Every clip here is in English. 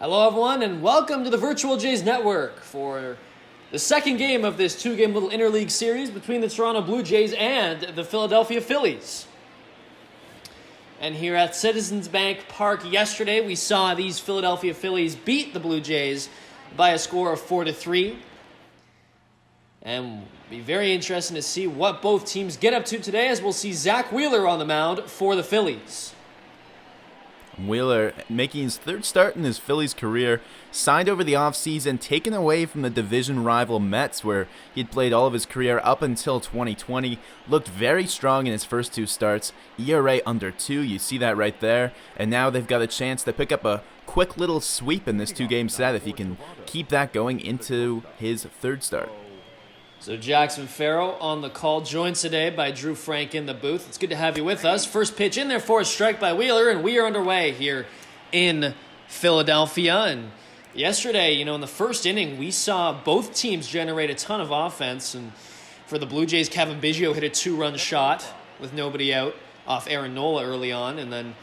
Hello everyone and welcome to the Virtual Jays Network for the second game of this two-game little interleague series between the Toronto Blue Jays and the Philadelphia Phillies. And here at Citizens Bank Park yesterday, we saw these Philadelphia Phillies beat the Blue Jays by a score of 4-3. And it'll be very interesting to see what both teams get up to today, as we'll see Zack Wheeler on the mound for the Phillies. Wheeler making his third start in his Phillies career, signed over the offseason, taken away from the division rival Mets, where he'd played all of his career up until 2020, looked very strong in his first two starts, ERA under 2, you see that right there, and now they've got a chance to pick up a quick little sweep in this two-game set if he can keep that going into his third start. So Jackson Farough on the call, joined today by Drew Frank in the booth. It's good to have you with us. First pitch in there for a strike by Wheeler, and we are underway here in Philadelphia. And yesterday, in the first inning, we saw both teams generate a ton of offense. And for the Blue Jays, Kevin Biggio hit a 2-run shot with nobody out off Aaron Nola early on. And then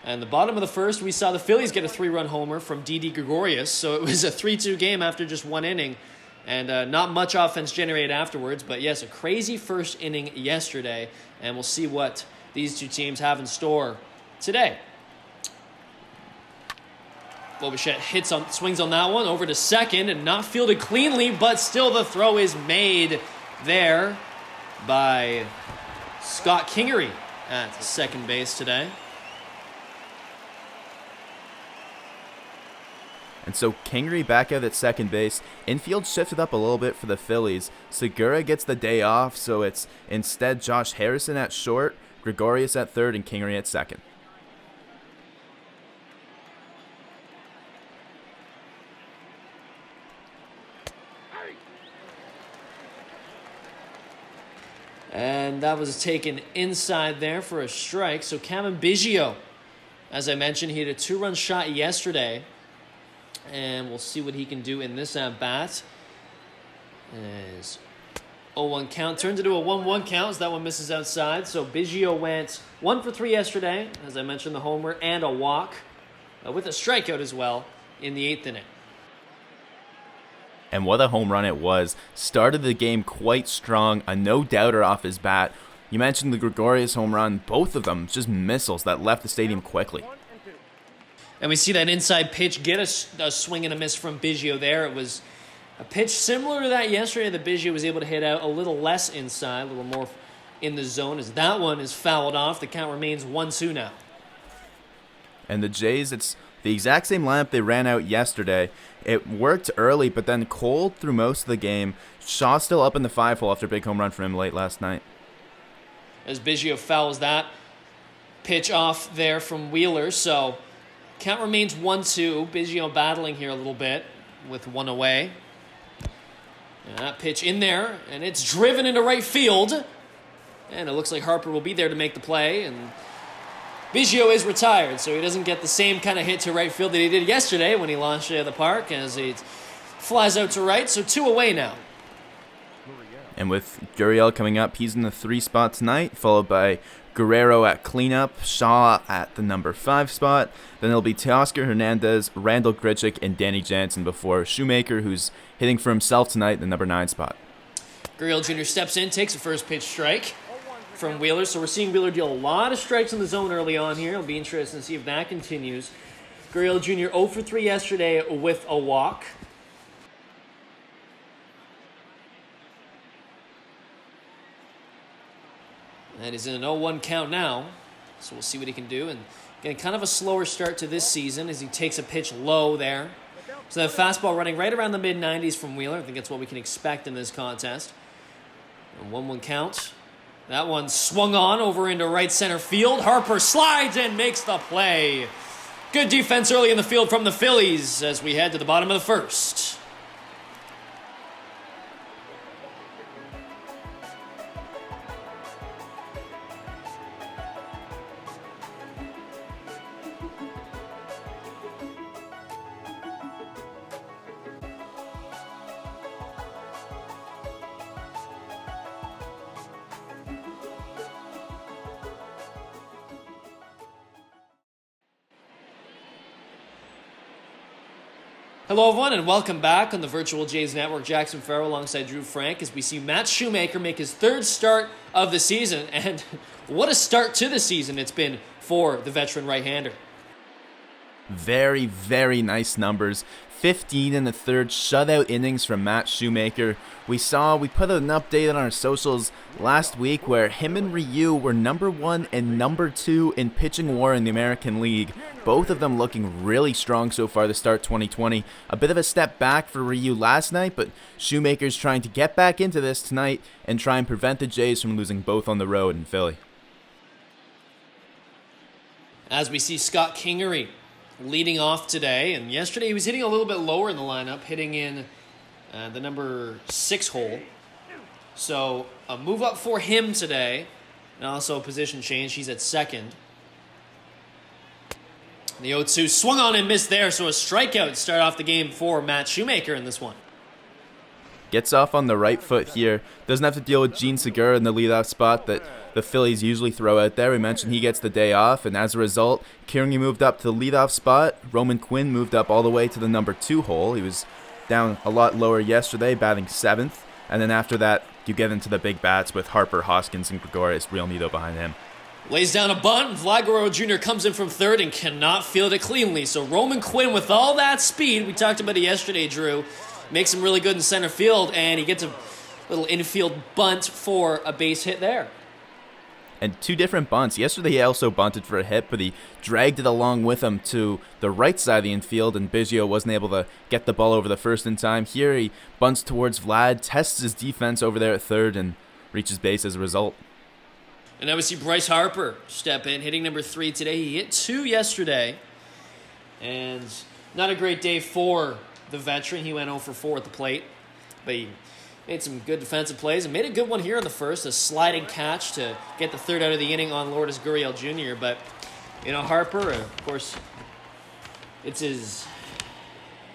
in the bottom of the first, we saw the Phillies get a 3-run homer from Didi Gregorius. So it was a 3-2 game after just one inning. And not much offense generated afterwards, but yes, a crazy first inning yesterday, and we'll see what these two teams have in store today. Bobichette swings on that one, over to second, and not fielded cleanly, but still the throw is made there by Scott Kingery at second base today. And so Kingery back out at second base. Infield shifted up a little bit for the Phillies. Segura gets the day off, so it's instead Josh Harrison at short, Gregorius at third, and Kingery at second. And that was taken inside there for a strike. So Kevin Biggio, as I mentioned, he had a 2-run shot yesterday. And we'll see what he can do in this at-bat. As 0-1 count turns into a 1-1 count as that one misses outside. So Biggio went 1 for 3 yesterday, as I mentioned, the homer and a walk, with a strikeout as well in the 8th inning. And what a home run it was. Started the game quite strong, a no-doubter off his bat. You mentioned the Gregorius home run, both of them just missiles that left the stadium quickly. And we see that inside pitch get a swing and a miss from Biggio there. It was a pitch similar to that yesterday that Biggio was able to hit out a little less inside, a little more in the zone, as that one is fouled off. The count remains 1-2 now. And the Jays, it's the exact same lineup they ran out yesterday. It worked early, but then cold through most of the game. Shaw still up in the 5-hole after a big home run from him late last night. As Biggio fouls that pitch off there from Wheeler, so count remains 1-2. Biggio battling here a little bit with one away. And that pitch in there, and it's driven into right field. And it looks like Harper will be there to make the play. And Biggio is retired, so he doesn't get the same kind of hit to right field that he did yesterday when he launched out of the park, as he flies out to right. So 2 away now. And with Gurriel coming up, he's in the 3 spot tonight, followed by Guerrero at cleanup, Shaw at the number 5 spot. Then it'll be Teoscar Hernandez, Randall Grichuk, and Danny Jansen before Shoemaker, who's hitting for himself tonight, the number 9 spot. Gurriel Jr. steps in, takes a first pitch strike from Wheeler. So we're seeing Wheeler deal a lot of strikes in the zone early on here. It'll be interesting to see if that continues. Gurriel Jr. 0 for 3 yesterday with a walk. And he's in an 0-1 count now, so we'll see what he can do. And again, kind of a slower start to this season as he takes a pitch low there. So that fastball running right around the mid-90s from Wheeler. I think that's what we can expect in this contest. A 1-1 count. That one swung on over into right center field. Harper slides and makes the play. Good defense early in the field from the Phillies as we head to the bottom of the first. Hello, everyone, and welcome back on the Virtual Jays Network. Jackson Farough alongside Drew Frank as we see Matt Shoemaker make his third start of the season. And what a start to the season it's been for the veteran right-hander. Very, very nice numbers. 15 in the third shutout innings from Matt Shoemaker. We put out an update on our socials last week where him and Ryu were number 1 and number 2 in pitching WAR in the American League. Both of them looking really strong so far to start 2020. A bit of a step back for Ryu last night, but Shoemaker's trying to get back into this tonight and try and prevent the Jays from losing both on the road in Philly. As we see Scott Kingery leading off today, and yesterday he was hitting a little bit lower in the lineup, hitting in the number 6 hole. So a move up for him today, and also a position change. He's at second. The 0-2 swung on and missed there, so a strikeout to start off the game for Matt Shoemaker in this one. Gets off on the right foot here. Doesn't have to deal with Gene Segura in the leadoff spot that the Phillies usually throw out there. We mentioned he gets the day off, and as a result, Kearney moved up to the leadoff spot. Roman Quinn moved up all the way to the number 2 hole. He was down a lot lower yesterday, batting 7th. And then after that, you get into the big bats with Harper, Hoskins, and Gregorius Realmuto behind him. Lays down a bunt. Vlad Guerrero Jr. comes in from third and cannot field it cleanly. So Roman Quinn, with all that speed, we talked about it yesterday, Drew, makes him really good in center field, and he gets a little infield bunt for a base hit there. And 2 different bunts. Yesterday he also bunted for a hit, but he dragged it along with him to the right side of the infield, and Biggio wasn't able to get the ball over the first in time. Here he bunts towards Vlad, tests his defense over there at third, and reaches base as a result. And now we see Bryce Harper step in, hitting number 3 today. He hit 2 yesterday, and not a great day for the veteran. He went 0 for 4 at the plate, but he made some good defensive plays and made a good one here in the first, a sliding catch to get the third out of the inning on Lourdes Gurriel Jr. But, Harper, of course, it's his,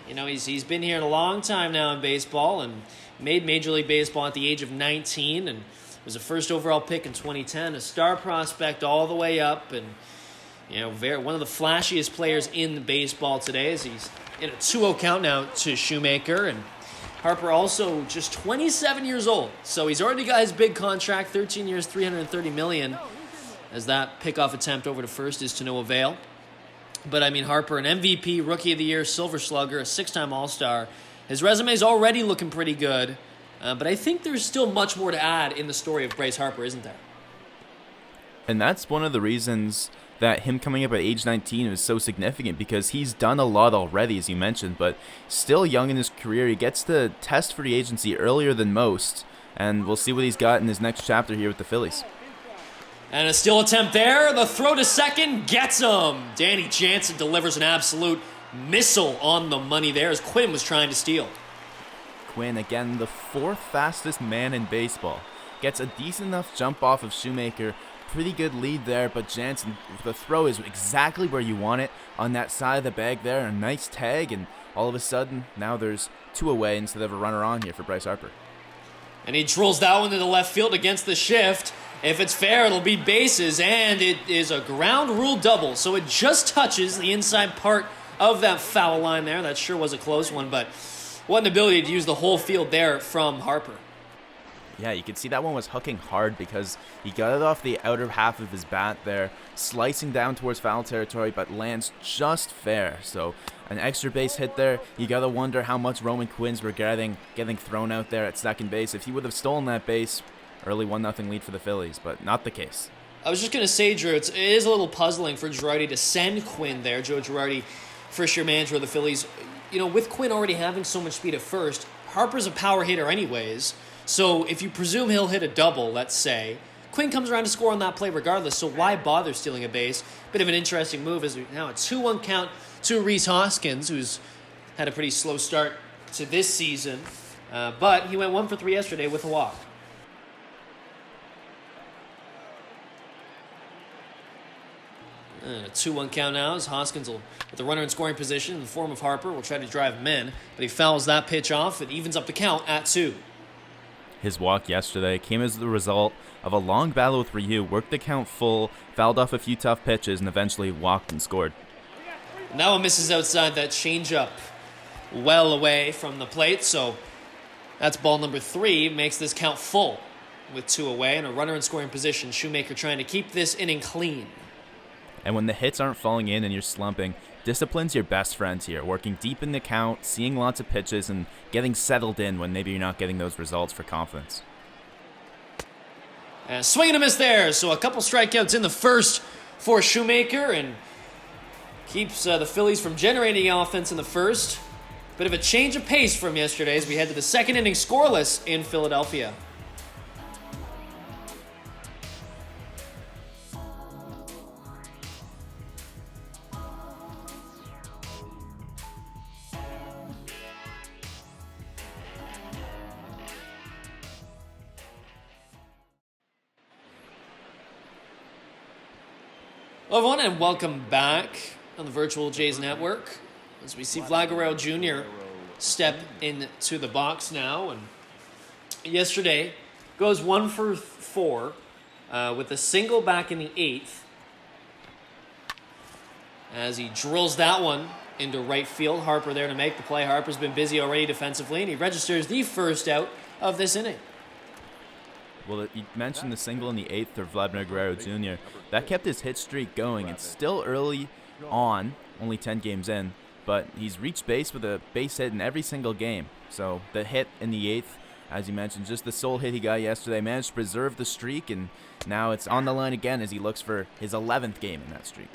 he's been here a long time now in baseball and made Major League Baseball at the age of 19 and was a first overall pick in 2010, a star prospect all the way up, and, one of the flashiest players in baseball today as he's in a 2-0 count now to Shoemaker. And Harper also just 27 years old, so he's already got his big contract, 13 years, $330 million, as that pickoff attempt over to first is to no avail. But, Harper, an MVP, Rookie of the Year, Silver Slugger, a 6-time All-Star. His resume's already looking pretty good, but I think there's still much more to add in the story of Bryce Harper, isn't there? And that's one of the reasons that him coming up at age 19 is so significant, because he's done a lot already, as you mentioned, but still young in his career. He gets to test free agency earlier than most, and we'll see what he's got in his next chapter here with the Phillies. And a steal attempt there. The throw to second gets him. Danny Jansen delivers an absolute missile on the money there as Quinn was trying to steal. Quinn, again, the 4th fastest man in baseball, gets a decent enough jump off of Shoemaker. Pretty good lead there, but Jansen, the throw is exactly where you want it, on that side of the bag there. A nice tag, and all of a sudden, now there's 2 away instead of a runner on here for Bryce Harper. And he drills that one to the left field against the shift. If it's fair, it'll be bases, and it is a ground rule double, so it just touches the inside part of that foul line there. That sure was a close one, but what an ability to use the whole field there from Harper. Yeah, you could see that one was hooking hard because he got it off the outer half of his bat there, slicing down towards foul territory, but lands just fair. So an extra base hit there. You got to wonder how much Roman Quinns were getting thrown out there at second base. If he would have stolen that base, early 1-0 lead for the Phillies, but not the case. I was just going to say, Drew, it is a little puzzling for Girardi to send Quinn there. Joe Girardi, first-year manager of the Phillies. With Quinn already having so much speed at first, Harper's a power hitter anyways. So if you presume he'll hit a double, let's say, Quinn comes around to score on that play regardless, so why bother stealing a base? Bit of an interesting move as now a 2-1 count to Rhys Hoskins, who's had a pretty slow start to this season, but he went 1 for 3 yesterday with a walk. A 2-1 count now as Hoskins will, with the runner in scoring position in the form of Harper, will try to drive him in, but he fouls that pitch off. It evens up the count at 2. His walk yesterday came as the result of a long battle with Ryu, worked the count full, fouled off a few tough pitches, and eventually walked and scored. Now it misses outside that changeup well away from the plate, so that's ball number 3, makes this count full with 2 away and a runner in scoring position. Shoemaker trying to keep this inning clean. And when the hits aren't falling in and you're slumping, discipline's your best friend here, working deep in the count, seeing lots of pitches, and getting settled in when maybe you're not getting those results for confidence. And swing and a miss there, so a couple strikeouts in the first for Shoemaker, and keeps the Phillies from generating offense in the first. Bit of a change of pace from yesterday as we head to the second inning scoreless in Philadelphia. Hello everyone and welcome back on the Virtual Jays Network as we see Vlad Guerrero Jr. step into the box now. And yesterday goes 1 for 4 with a single back in the 8th as he drills that one into right field. Harper there to make the play. Harper's been busy already defensively and he registers the first out of this inning. Well, you mentioned the single in the 8th for Vladimir Guerrero Jr. That kept his hit streak going. It's still early on, only 10 games in, but he's reached base with a base hit in every single game. So the hit in the 8th, as you mentioned, just the sole hit he got yesterday, managed to preserve the streak, and now it's on the line again as he looks for his 11th game in that streak.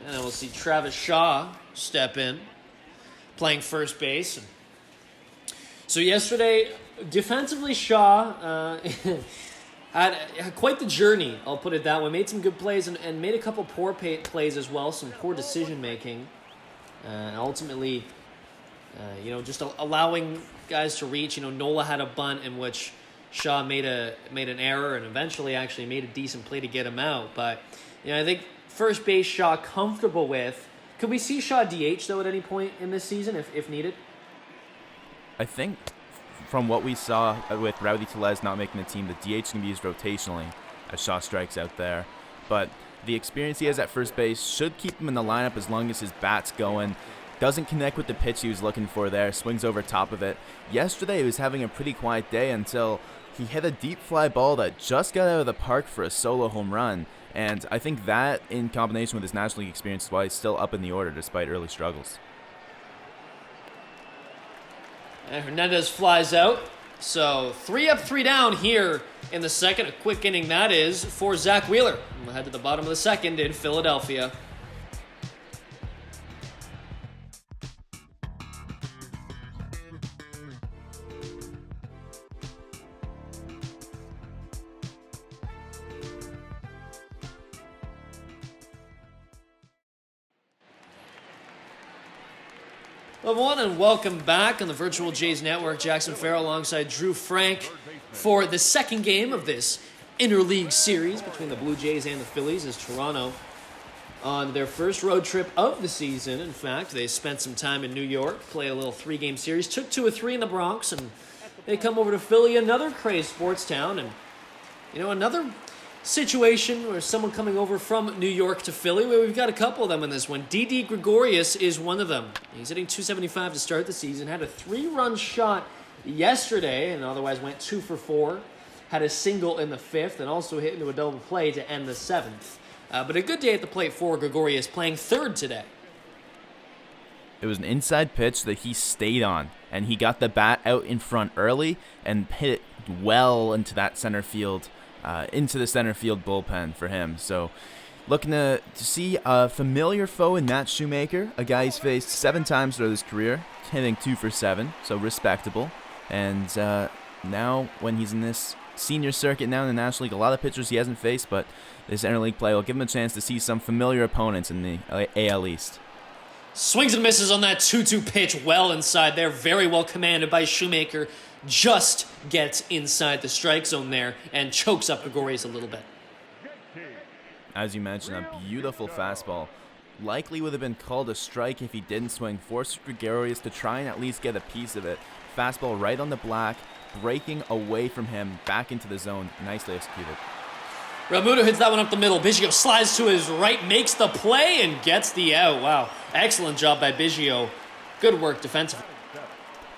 And then we'll see Travis Shaw step in, playing first base. So yesterday, defensively, Shaw had quite the journey, I'll put it that way. Made some good plays and made a couple poor plays as well, some poor decision-making. And ultimately, just allowing guys to reach. Nola had a bunt in which Shaw made an error and eventually actually made a decent play to get him out. But, I think first base Shaw comfortable with. Could we see Shaw DH, though, at any point in this season if needed? I think from what we saw with Rowdy Tellez not making the team, the DH can be used rotationally as Shaw strikes out there. But the experience he has at first base should keep him in the lineup as long as his bat's going. Doesn't connect with the pitch he was looking for there, swings over top of it. Yesterday he was having a pretty quiet day until he hit a deep fly ball that just got out of the park for a solo home run. And I think that, in combination with his National League experience, is why he's still up in the order despite early struggles. And Hernandez flies out. So 3 up, 3 down here in the second. A quick inning that is for Zack Wheeler. We'll head to the bottom of the second in Philadelphia. Hello everyone and welcome back on the Virtual Jays Network. Jackson Farough alongside Drew Frank for the second game of this interleague series between the Blue Jays and the Phillies as Toronto on their first road trip of the season. In fact, they spent some time in New York, played a little 3-game series, took 2 of 3 in the Bronx, and they come over to Philly, another crazed sports town, and another situation where someone coming over from New York to Philly, where we've got a couple of them in this one. Didi Gregorius is one of them. He's hitting .275 to start the season, had a 3-run shot yesterday, and otherwise went 2 for 4. Had a single in the 5th, and also hit into a double play to end the 7th. But a good day at the plate for Gregorius, playing third today. It was an inside pitch that he stayed on, and he got the bat out in front early and hit it well into that center field bullpen for him. So looking to see a familiar foe in Matt Shoemaker, a guy he's faced 7 times throughout his career, hitting 2 for 7, so respectable. And now when he's in this senior circuit now in the National League, a lot of pitchers he hasn't faced, but this interleague play will give him a chance to see some familiar opponents in the AL East. Swings and misses on that 2-2 pitch well inside there, very well commanded by Shoemaker. Just gets inside the strike zone there and chokes up Gregorius a little bit. As you mentioned, a beautiful fastball. Likely would have been called a strike if he didn't swing. Forced Gregorius to try and at least get a piece of it. Fastball right on the black, breaking away from him, back into the zone. Nicely executed. Realmuto hits that one up the middle. Biggio slides to his right, makes the play, and gets the out. Wow, excellent job by Biggio Good work defensively.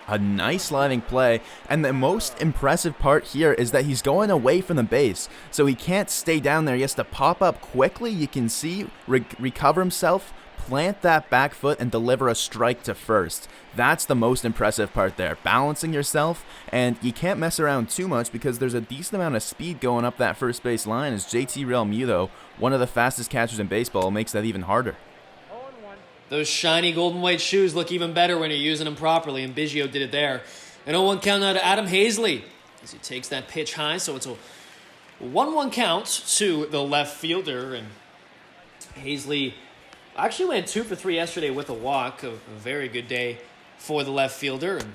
A nice sliding play, and the most impressive part here is that he's going away from the base, so he can't stay down there. He has to pop up quickly. You can see, recover himself, plant that back foot, and deliver a strike to first. That's the most impressive part there, balancing yourself, and you can't mess around too much because there's a decent amount of speed going up that first base line, as JT Realmuto, one of the fastest catchers in baseball, makes that even harder. Those shiny golden white shoes look even better when you're using them properly, and Biggio did it there. An 0-1 count now to Adam Hazley as he takes that pitch high, so it's a 1-1 count to the left fielder, and Hazley actually went 2 for 3 yesterday with a walk. A very good day for the left fielder, and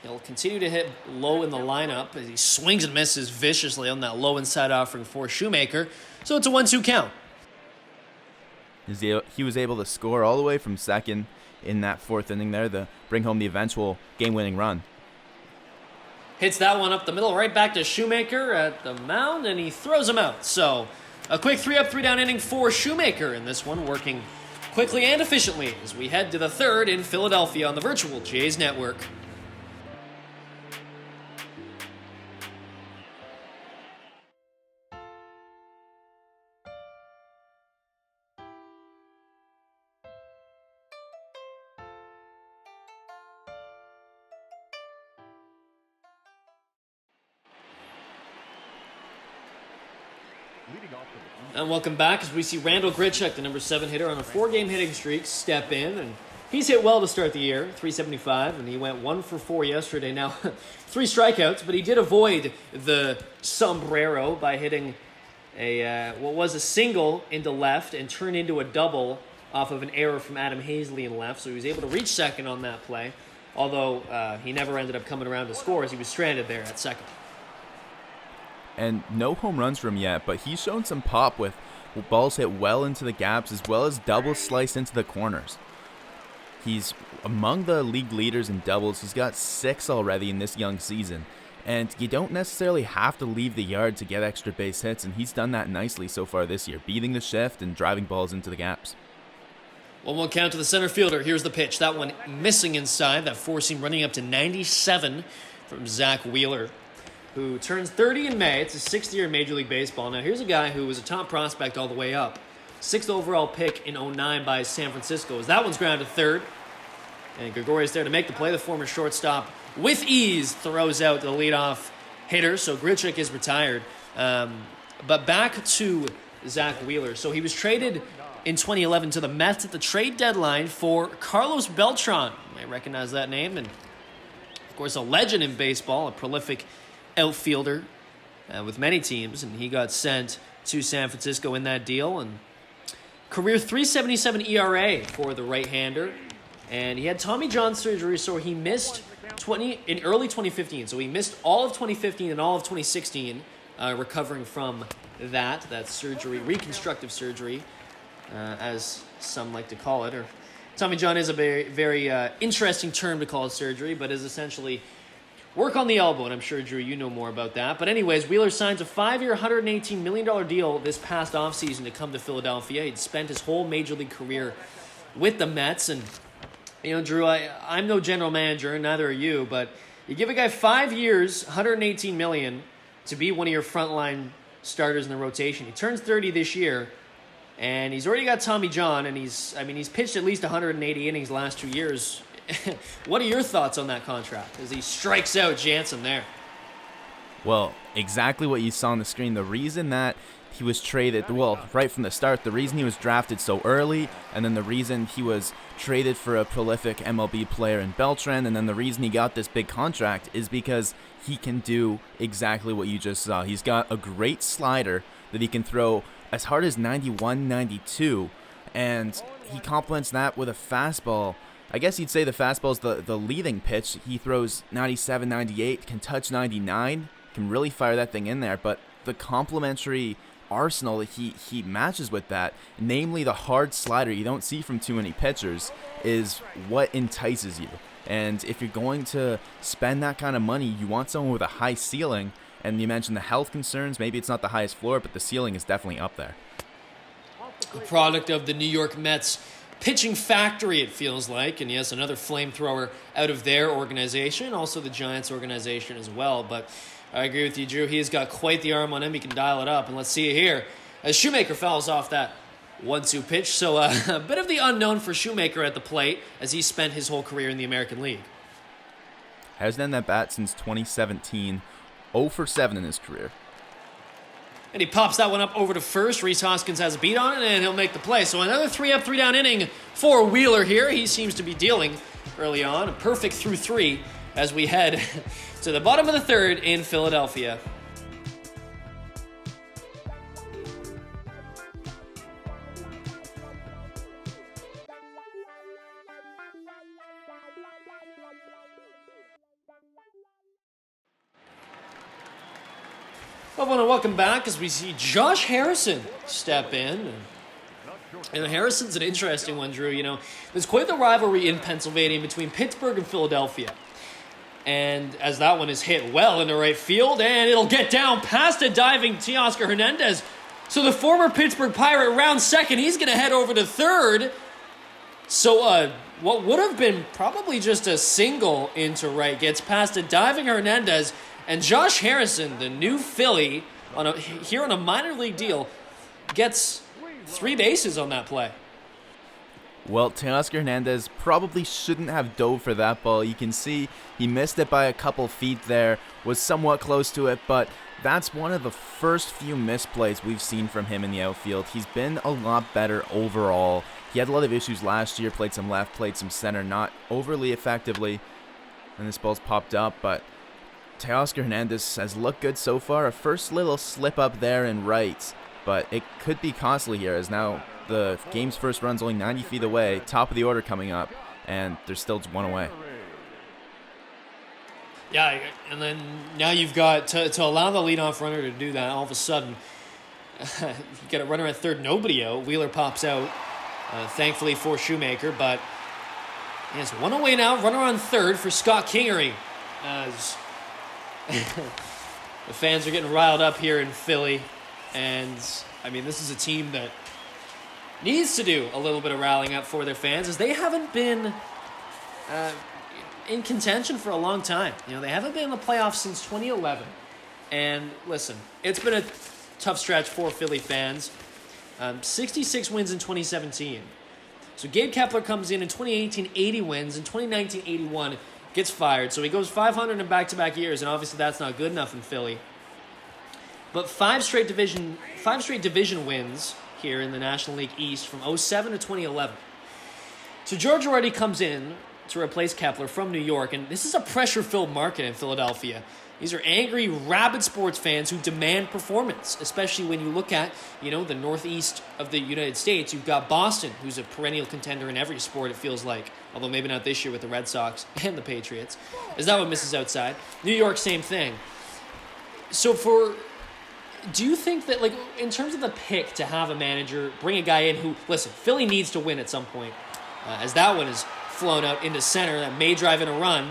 he'll continue to hit low in the lineup as he swings and misses viciously on that low inside offering for Shoemaker, so it's a 1-2 count. He was able to score all the way from second in that 4th inning there to bring home the eventual game-winning run. Hits that one up the middle, right back to Shoemaker at the mound, and he throws him out. So a quick 3-up, 3-down inning for Shoemaker in this one, working quickly and efficiently as we head to the 3rd in Philadelphia on the virtual Jays Network. And welcome back as we see Randall Grichuk, the number 7 hitter on a 4-game hitting streak, step in. And he's hit well to start the year, 375, and he went 1 for 4 yesterday. Now, 3 strikeouts, but he did avoid the sombrero by hitting what was a single into left and turned into a double off of an error from Adam Hazley in left. So he was able to reach second on that play, although he never ended up coming around to score as he was stranded there at second. And no home runs from him yet, but he's shown some pop with balls hit well into the gaps as well as doubles sliced into the corners. He's among the league leaders in doubles. He's got 6 already in this young season. And you don't necessarily have to leave the yard to get extra base hits, and he's done that nicely so far this year, beating the shift and driving balls into the gaps. 1-1 count to the center fielder. Here's the pitch. That one missing inside. That 4-seam running up to 97 from Zack Wheeler, who turns 30 in May. It's his 6th year in Major League Baseball. Now, here's a guy who was a top prospect all the way up. 6th overall pick in 2009 by San Francisco. As that one's grounded to 3rd. And Gregorius there to make the play. The former shortstop, with ease, throws out the leadoff hitter. So Grichuk is retired. But back to Zack Wheeler. So he was traded in 2011 to the Mets at the trade deadline for Carlos Beltran. You may recognize that name. And, of course, a legend in baseball, a prolific outfielder with many teams, and he got sent to San Francisco in that deal. And career 3.77 ERA for the right-hander, and he had Tommy John surgery, so he missed in early 2015. So he missed all of 2015 and all of 2016, recovering from that surgery, reconstructive surgery, as some like to call it. Or Tommy John is a very, very interesting term to call it surgery, but is essentially work on the elbow, and I'm sure, Drew, you know more about that. But anyways, Wheeler signs a 5-year, $118 million deal this past offseason to come to Philadelphia. He'd spent his whole Major League career with the Mets. And, you know, Drew, I'm no general manager, and neither are you, but you give a guy 5 years, $118 million to be one of your frontline starters in the rotation. He turns 30 this year, and he's already got Tommy John, and he's pitched at least 180 innings the last 2 years. What are your thoughts on that contract as he strikes out Jansen there? Well, exactly what you saw on the screen. The reason that he was traded, well, right from the start, the reason he was drafted so early, and then the reason he was traded for a prolific MLB player in Beltran, and then the reason he got this big contract is because he can do exactly what you just saw. He's got a great slider that he can throw as hard as 91, 92, and he complements that with a fastball. I guess you'd say the fastball's the leading pitch. He throws 97, 98, can touch 99, can really fire that thing in there. But the complementary arsenal that he matches with that, namely the hard slider you don't see from too many pitchers, is what entices you. And if you're going to spend that kind of money, you want someone with a high ceiling. And you mentioned the health concerns. Maybe it's not the highest floor, but the ceiling is definitely up there. A product of the New York Mets pitching factory, it feels like. And yes, another flamethrower out of their organization, also the Giants organization as well. But I agree with you, Drew. He has got quite the arm on him. He can dial it up. And let's see it here as Shoemaker fouls off that 1-2 pitch. So a bit of the unknown for Shoemaker at the plate as he spent his whole career in the American League. Hasn't done that bat since 2017. 0 for 7 in his career. And he pops that one up over to first. Rhys Hoskins has a beat on it, and he'll make the play. So another 3-up, 3-down inning for Wheeler here. He seems to be dealing early on. A perfect through 3 as we head to the bottom of the third in Philadelphia. I want to welcome back as we see Josh Harrison step in. And Harrison's an interesting one, Drew. You know, there's quite the rivalry in Pennsylvania between Pittsburgh and Philadelphia. And as that one is hit well into right field, and it'll get down past a diving Teoscar Hernandez. So the former Pittsburgh Pirate round second, he's going to head over to third. So what would have been probably just a single into right gets past a diving Hernandez. And Josh Harrison, the new Philly, here on a minor league deal, gets 3 bases on that play. Well, Teoscar Hernandez probably shouldn't have dove for that ball. You can see he missed it by a couple feet there, was somewhat close to it, but that's one of the first few misplays we've seen from him in the outfield. He's been a lot better overall. He had a lot of issues last year, played some left, played some center, not overly effectively, and this ball's popped up, but Teoscar Hernandez has looked good so far. A first little slip up there in right, but it could be costly here as now the game's first run's only 90 feet away, top of the order coming up, and there's still 1 away. Yeah, and then now you've got, to allow the leadoff runner to do that, all of a sudden, you get a runner at third, nobody out. Wheeler pops out, thankfully for Shoemaker, but he has 1 away now, runner on third for Scott Kingery. As the fans are getting riled up here in Philly, and I mean, this is a team that needs to do a little bit of rallying up for their fans, as they haven't been in contention for a long time. You know, they haven't been in the playoffs since 2011, and listen, it's been a tough stretch for Philly fans. 66 wins in 2017. So Gabe Kepler comes in 2018, 80 wins. In 2019, 81. Gets fired. So he goes 500 in back-to-back years, and obviously that's not good enough in Philly. But 5 straight division wins here in the National League East from 2007 to 2011. So George Girardi comes in to replace Kepler from New York, and this is a pressure-filled market in Philadelphia. These are angry, rabid sports fans who demand performance, especially when you look at, you know, the northeast of the United States. You've got Boston, who's a perennial contender in every sport, it feels like, although maybe not this year with the Red Sox and the Patriots. Is that what misses outside? New York, same thing. So do you think that, like, in terms of the pick to have a manager, bring a guy in who, listen, Philly needs to win at some point, as that one is flown out into center, that may drive in a run.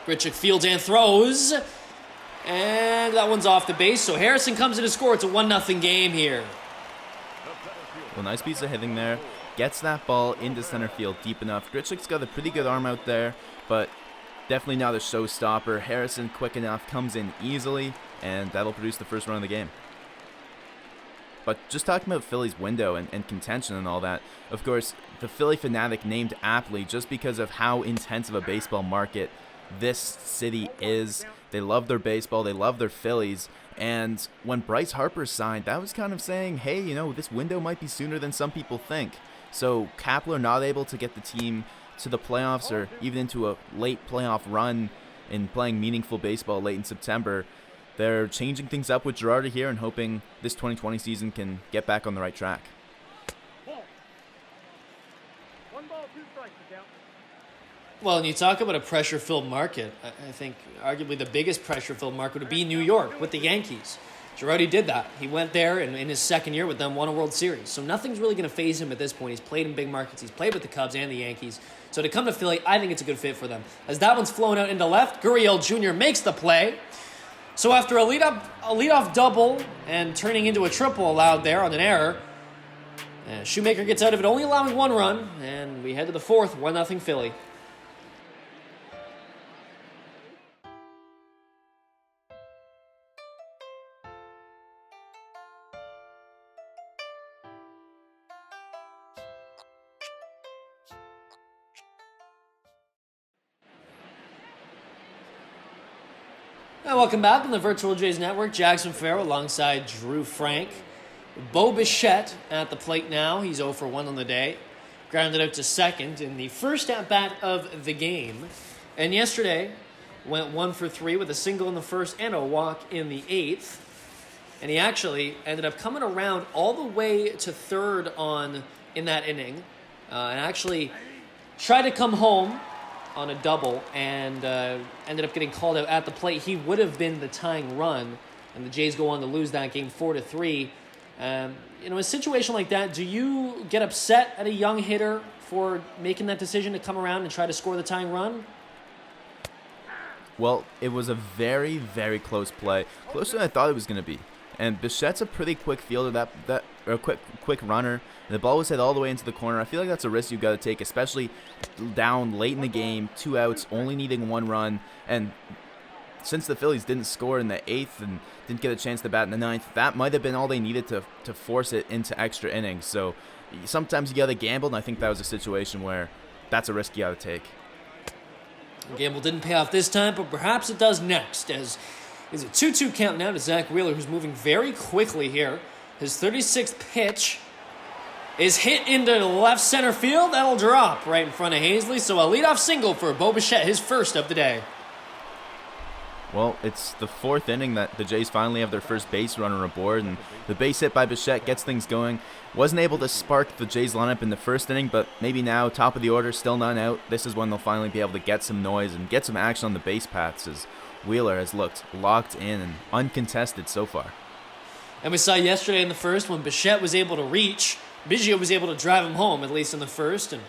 Grichuk fields and throws, and that one's off the base, so Harrison comes in to score. It's a 1-0 game here. Well, nice piece of hitting there. Gets that ball into center field deep enough. Grichuk's got a pretty good arm out there, but definitely not a showstopper. Harrison, quick enough, comes in easily, and that'll produce the first run of the game. But just talking about Philly's window and contention and all that, of course, the Philly Fanatic named aptly just because of how intense of a baseball market this city is. They love their baseball, they love their Phillies, and when Bryce Harper signed, that was kind of saying, hey, you know, this window might be sooner than some people think. So Kepler not able to get the team to the playoffs or even into a late playoff run in playing meaningful baseball late in September. They're changing things up with Girardi here and hoping this 2020 season can get back on the right track. Well, and you talk about a pressure-filled market. I think arguably the biggest pressure-filled market would be New York with the Yankees. Girardi did that. He went there, and in his second year with them, won a World Series. So nothing's really going to faze him at this point. He's played in big markets. He's played with the Cubs and the Yankees. So to come to Philly, I think it's a good fit for them. As that one's flown out into left, Gurriel Jr. makes the play. So after a leadoff double and turning into a triple allowed there on an error, Shoemaker gets out of it, only allowing 1 run, and we head to the 4th, 1-0 Philly. Welcome back on the Virtual Jays Network. Jackson Farough alongside Drew Frank. Bo Bichette at the plate now. He's 0 for 1 on the day. Grounded out to second in the first at-bat of the game. And yesterday went 1 for 3 with a single in the first and a walk in the 8th. And he actually ended up coming around all the way to third in that inning. And actually tried to come home on a double and ended up getting called out at the plate. He would have been the tying run, and the Jays go on to lose that game 4-3. A situation like that, do you get upset at a young hitter for making that decision to come around and try to score the tying run? Well, it was a very, very close play, closer than I thought it was going to be. And Bichette's a pretty quick fielder, quick runner. And the ball was hit all the way into the corner. I feel like that's a risk you've got to take, especially down late in the game, 2 outs, only needing 1 run. And since the Phillies didn't score in the 8th and didn't get a chance to bat in the 9th, that might have been all they needed to force it into extra innings. So sometimes you got to gamble, and I think that was a situation where that's a risk you got to take. The gamble didn't pay off this time, but perhaps it does next, as it's a 2-2 count now to Zack Wheeler, who's moving very quickly here. His 36th pitch is hit into left center field. That'll drop right in front of Hazley. So a leadoff single for Bo Bichette, his first of the day. Well, it's the 4th inning that the Jays finally have their first base runner aboard, and the base hit by Bichette gets things going. Wasn't able to spark the Jays lineup in the first inning, but maybe now, top of the order, still none out. This is when they'll finally be able to get some noise and get some action on the base paths, as Wheeler has looked locked in and uncontested so far. And we saw yesterday in the first when Bichette was able to reach, Biggio was able to drive him home, at least in the first, and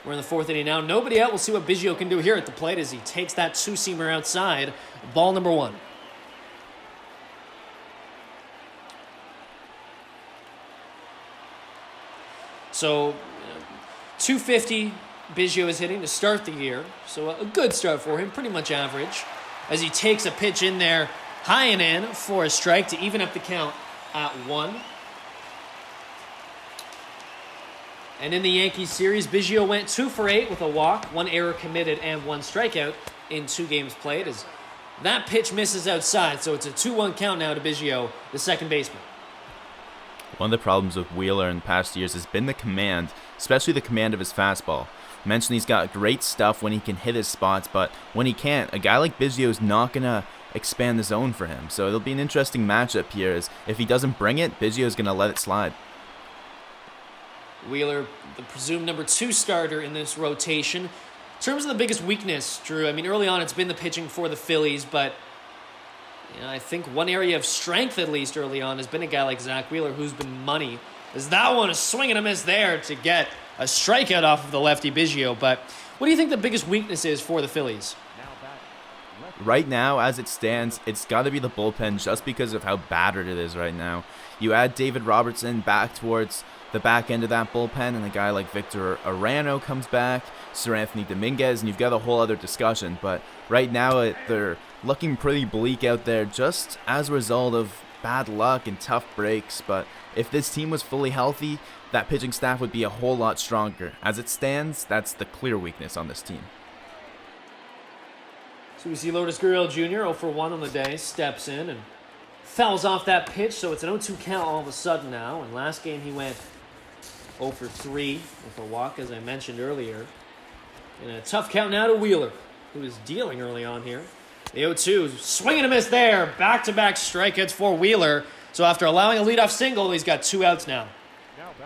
we're in the 4th inning now. Nobody out. We'll see what Biggio can do here at the plate as he takes that 2-seamer outside. Ball number 1. So, 250 Biggio is hitting to start the year. So a good start for him, pretty much average. As he takes a pitch in there, high and in for a strike to even up the count at 1. And in the Yankees series, Biggio went 2 for 8 with a walk, 1 error committed, and 1 strikeout in 2 games played. As that pitch misses outside, so it's a 2-1 count now to Biggio, the second baseman. One of the problems with Wheeler in past years has been the command, especially the command of his fastball. I mentioned he's got great stuff when he can hit his spots, but when he can't, a guy like Biggio is not going to expand the zone for him. So it'll be an interesting matchup here, as if he doesn't bring it, Biggio is going to let it slide. Wheeler, the presumed number 2 starter in this rotation. In terms of the biggest weakness, Drew, I mean, early on it's been the pitching for the Phillies, but I think one area of strength, at least early on, has been a guy like Zack Wheeler, who's been money. As that one is swinging a miss there to get a strikeout off of the lefty Biggio. But what do you think the biggest weakness is for the Phillies? Right now, as it stands, it's got to be the bullpen just because of how battered it is right now. You add David Robertson back towards the back end of that bullpen, and a guy like Victor Arano comes back, Sir Anthony Dominguez, and you've got a whole other discussion. But right now, they're looking pretty bleak out there just as a result of bad luck and tough breaks. But if this team was fully healthy, that pitching staff would be a whole lot stronger. As it stands, that's the clear weakness on this team. So we see Lourdes Gurriel Jr., 0 for 1 on the day, steps in and fouls off that pitch, so it's an 0-2 count all of a sudden now. And last game he went 0 for 3 with a walk, as I mentioned earlier. And a tough count now to Wheeler, who is dealing early on here. The 0-2, swing and a miss there. Back-to-back strikeouts for Wheeler. So after allowing a leadoff single, he's got 2 outs now.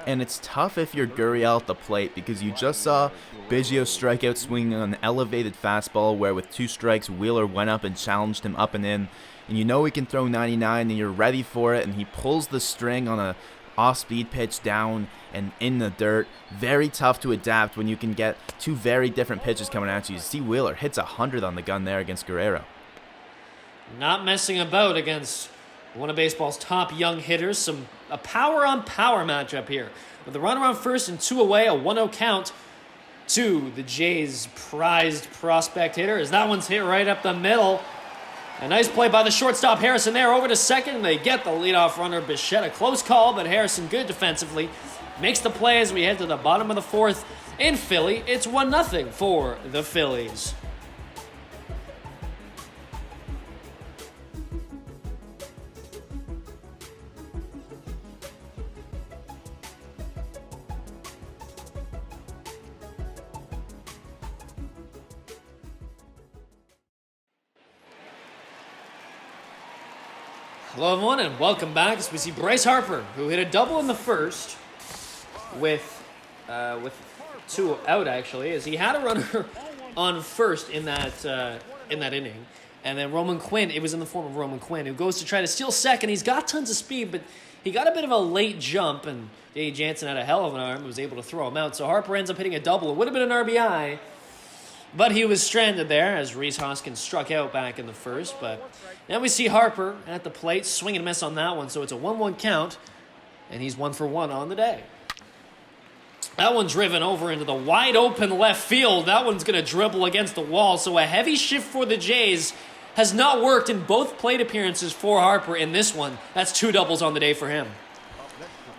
And it's tough if you're Gurriel at the plate, because you just saw Biggio strike out swinging an elevated fastball where with 2 strikes, Wheeler went up and challenged him up and in. And you know he can throw 99 and you're ready for it, and he pulls the string on a off-speed pitch down and in the dirt. Very tough to adapt when you can get 2 very different pitches coming at you. You see Wheeler hits 100 on the gun there against Guerrero. Not messing about against One of baseball's top young hitters. A power-on-power matchup here. With a runner on first and 2 away, a 1-0 count to the Jays' prized prospect hitter, as that one's hit right up the middle. A nice play by the shortstop Harrison there, over to second. They get the leadoff runner Bichette. A close call, but Harrison good defensively. Makes the play as we head to the bottom of the fourth in Philly. It's 1-0 for the Phillies. Hello everyone and welcome back as we see Bryce Harper, who hit a double in the first with 2 out actually, as he had a runner on first in that inning. And then Roman Quinn, it was in the form of Roman Quinn, who goes to try to steal second. He's got tons of speed, but he got a bit of a late jump, and J.D. Jansen had a hell of an arm and was able to throw him out. So Harper ends up hitting a double. It would have been an RBI, but he was stranded there as Rhys Hoskins struck out back in the first. But now we see Harper at the plate, swing and miss on that one. So it's a 1-1 count, and he's 1 for 1 on the day. That one driven over into the wide open left field. That one's going to dribble against the wall. So a heavy shift for the Jays has not worked in both plate appearances for Harper. In this one, that's 2 doubles on the day for him.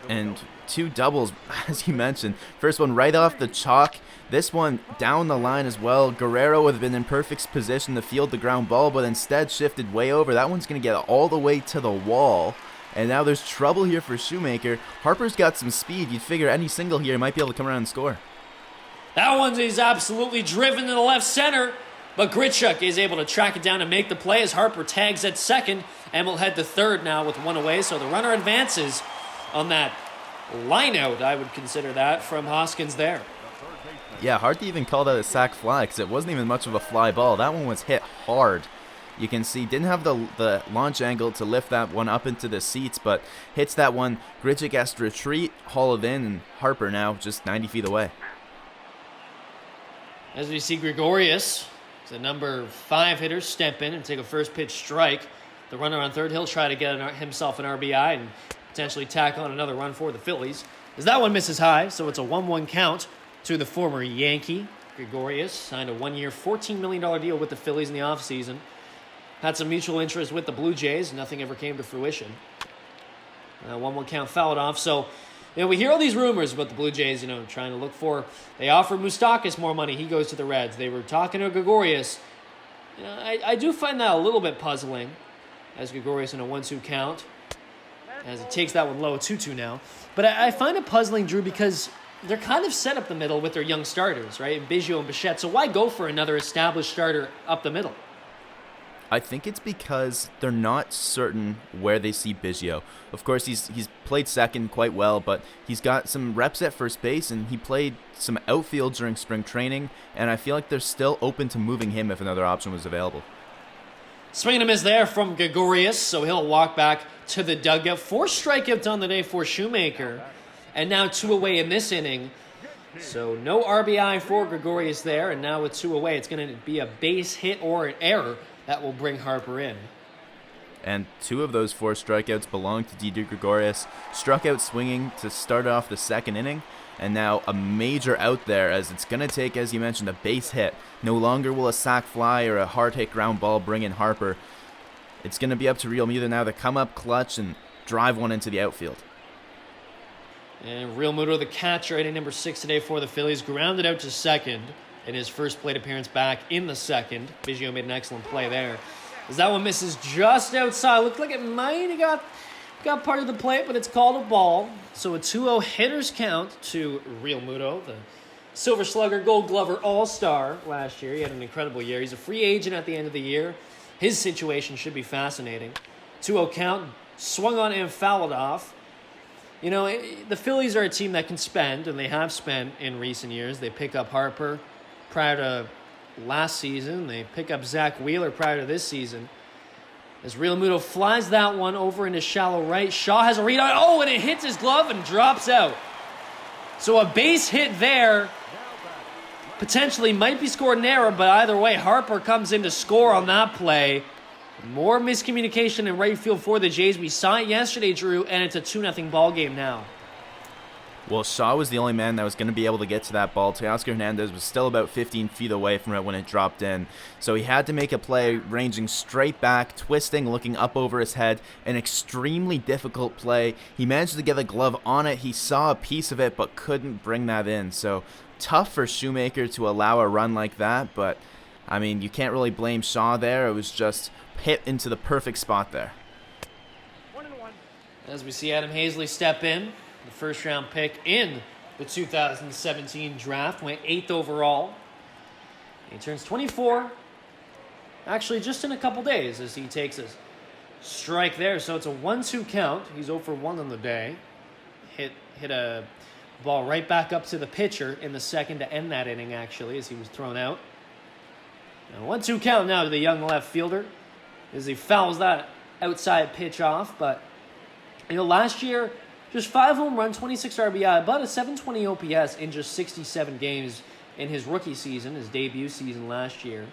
And 2 doubles, as you mentioned. First one right off the chalk. This one down the line as well. Guerrero would have been in perfect position to field the ground ball, but instead shifted way over. That one's going to get all the way to the wall. And now there's trouble here for Shoemaker. Harper's got some speed. You'd figure any single here might be able to come around and score. That one is absolutely driven to the left center, but Grichuk is able to track it down and make the play as Harper tags at second and will head to third now with 1 away. So the runner advances on that line out, I would consider that, from Hoskins there. Yeah, hard to even call that a sac fly because it wasn't even much of a fly ball. That one was hit hard. You can see didn't have the launch angle to lift that one up into the seats, but hits that one. Grichuk has to retreat, haul it in, and Harper now just 90 feet away. As we see Gregorius, the number 5 hitter, step in and take a first pitch strike. The runner on third, he'll try to get himself an RBI and potentially tack on another run for the Phillies. As that one misses high, so it's a 1-1 count to the former Yankee. Gregorius signed a 1-year, $14 million deal with the Phillies in the offseason. Had some mutual interest with the Blue Jays. Nothing ever came to fruition. 1-1 count fouled off. So, we hear all these rumors about the Blue Jays, trying to look for. They offered Moustakas more money. He goes to the Reds. They were talking to Gregorius. I do find that a little bit puzzling, as Gregorius in a 1-2 count, as it takes that one low, 2-2 now. But I find it puzzling, Drew, because they're kind of set up the middle with their young starters, right? Biggio and Bichette. So why go for another established starter up the middle? I think it's because they're not certain where they see Biggio. Of course, he's played second quite well, but he's got some reps at first base, and he played some outfield during spring training, and I feel like they're still open to moving him if another option was available. Swing and a miss there from Gregorius, so he'll walk back to the dugout. 4 strikeouts on the day for Shoemaker, and now 2 away in this inning. So no RBI for Gregorius there, and now with 2 away, it's going to be a base hit or an error that will bring Harper in. And 2 of those 4 strikeouts belong to Didi Gregorius. Struck out swinging to start off the second inning, and now a major out there as it's going to take, as you mentioned, a base hit. No longer will a sac fly or a hard hit ground ball bring in Harper. It's going to be up to Realmuto now to come up clutch and drive one into the outfield. And Realmuto, the catcher, inning number 6 today for the Phillies, grounded out to second in his first plate appearance back in the second. Biggio made an excellent play there. As that one misses just outside. Looked like it might have got part of the plate, but it's called a ball. So a 2-0 hitters count to Realmuto, the Silver Slugger, Gold Glover All-Star last year. He had an incredible year. He's a free agent at the end of the year. His situation should be fascinating. 2-0 count, swung on and fouled off. The Phillies are a team that can spend, and they have spent in recent years. They pick up Harper prior to last season. They pick up Zack Wheeler prior to this season. As Realmuto flies that one over into shallow right. Shaw has a read on. And it hits his glove and drops out. So a base hit there. Potentially might be scored an error, but either way, Harper comes in to score on that play. More miscommunication in right field for the Jays. We saw it yesterday, Drew, and it's a 2-0 ball game now. Well, Shaw was the only man that was going to be able to get to that ball. Teoscar Hernandez was still about 15 feet away from it when it dropped in. So he had to make a play ranging straight back, twisting, looking up over his head. An extremely difficult play. He managed to get a glove on it. He saw a piece of it but couldn't bring that in. So tough for Shoemaker to allow a run like that. But, I mean, you can't really blame Shaw there. It was just hit into the perfect spot there. 1-1. As we see Adam Hazley step in. The first-round pick in the 2017 draft, went 8th overall. He turns 24, actually just in a couple days as he takes a strike there. So it's a 1-2 count. He's 0 for 1 on the day. Hit a ball right back up to the pitcher in the second to end that inning, actually, as he was thrown out. Now 1-2 count now to the young left fielder as he fouls that outside pitch off. But, last year, just 5 home runs, 26 RBI, about a 720 OPS in just 67 games in his rookie season, his debut season last year.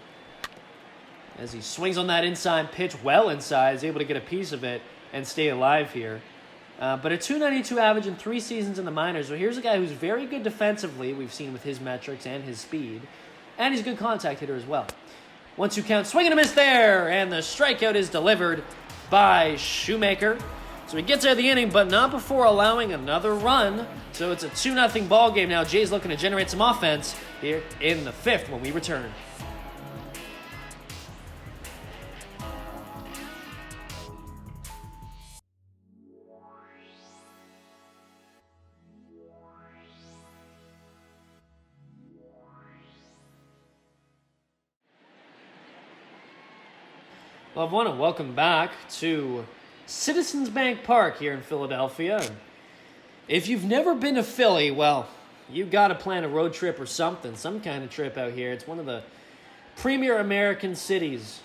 As he swings on that inside pitch, well inside, is able to get a piece of it and stay alive here. But a 292 average in 3 seasons in the minors. So here's a guy who's very good defensively, we've seen with his metrics and his speed. And he's a good contact hitter as well. 1-2 count, swing and a miss there, and the strikeout is delivered by Shoemaker. So he gets out of the inning, but not before allowing another run. So it's a 2-0 ball game now. Jay's looking to generate some offense here in the 5th when we return. Well, I want to welcome back to Citizens Bank Park here in Philadelphia. If you've never been to Philly, well, you've got to plan a road trip or something, some kind of trip out here. It's one of the premier American cities.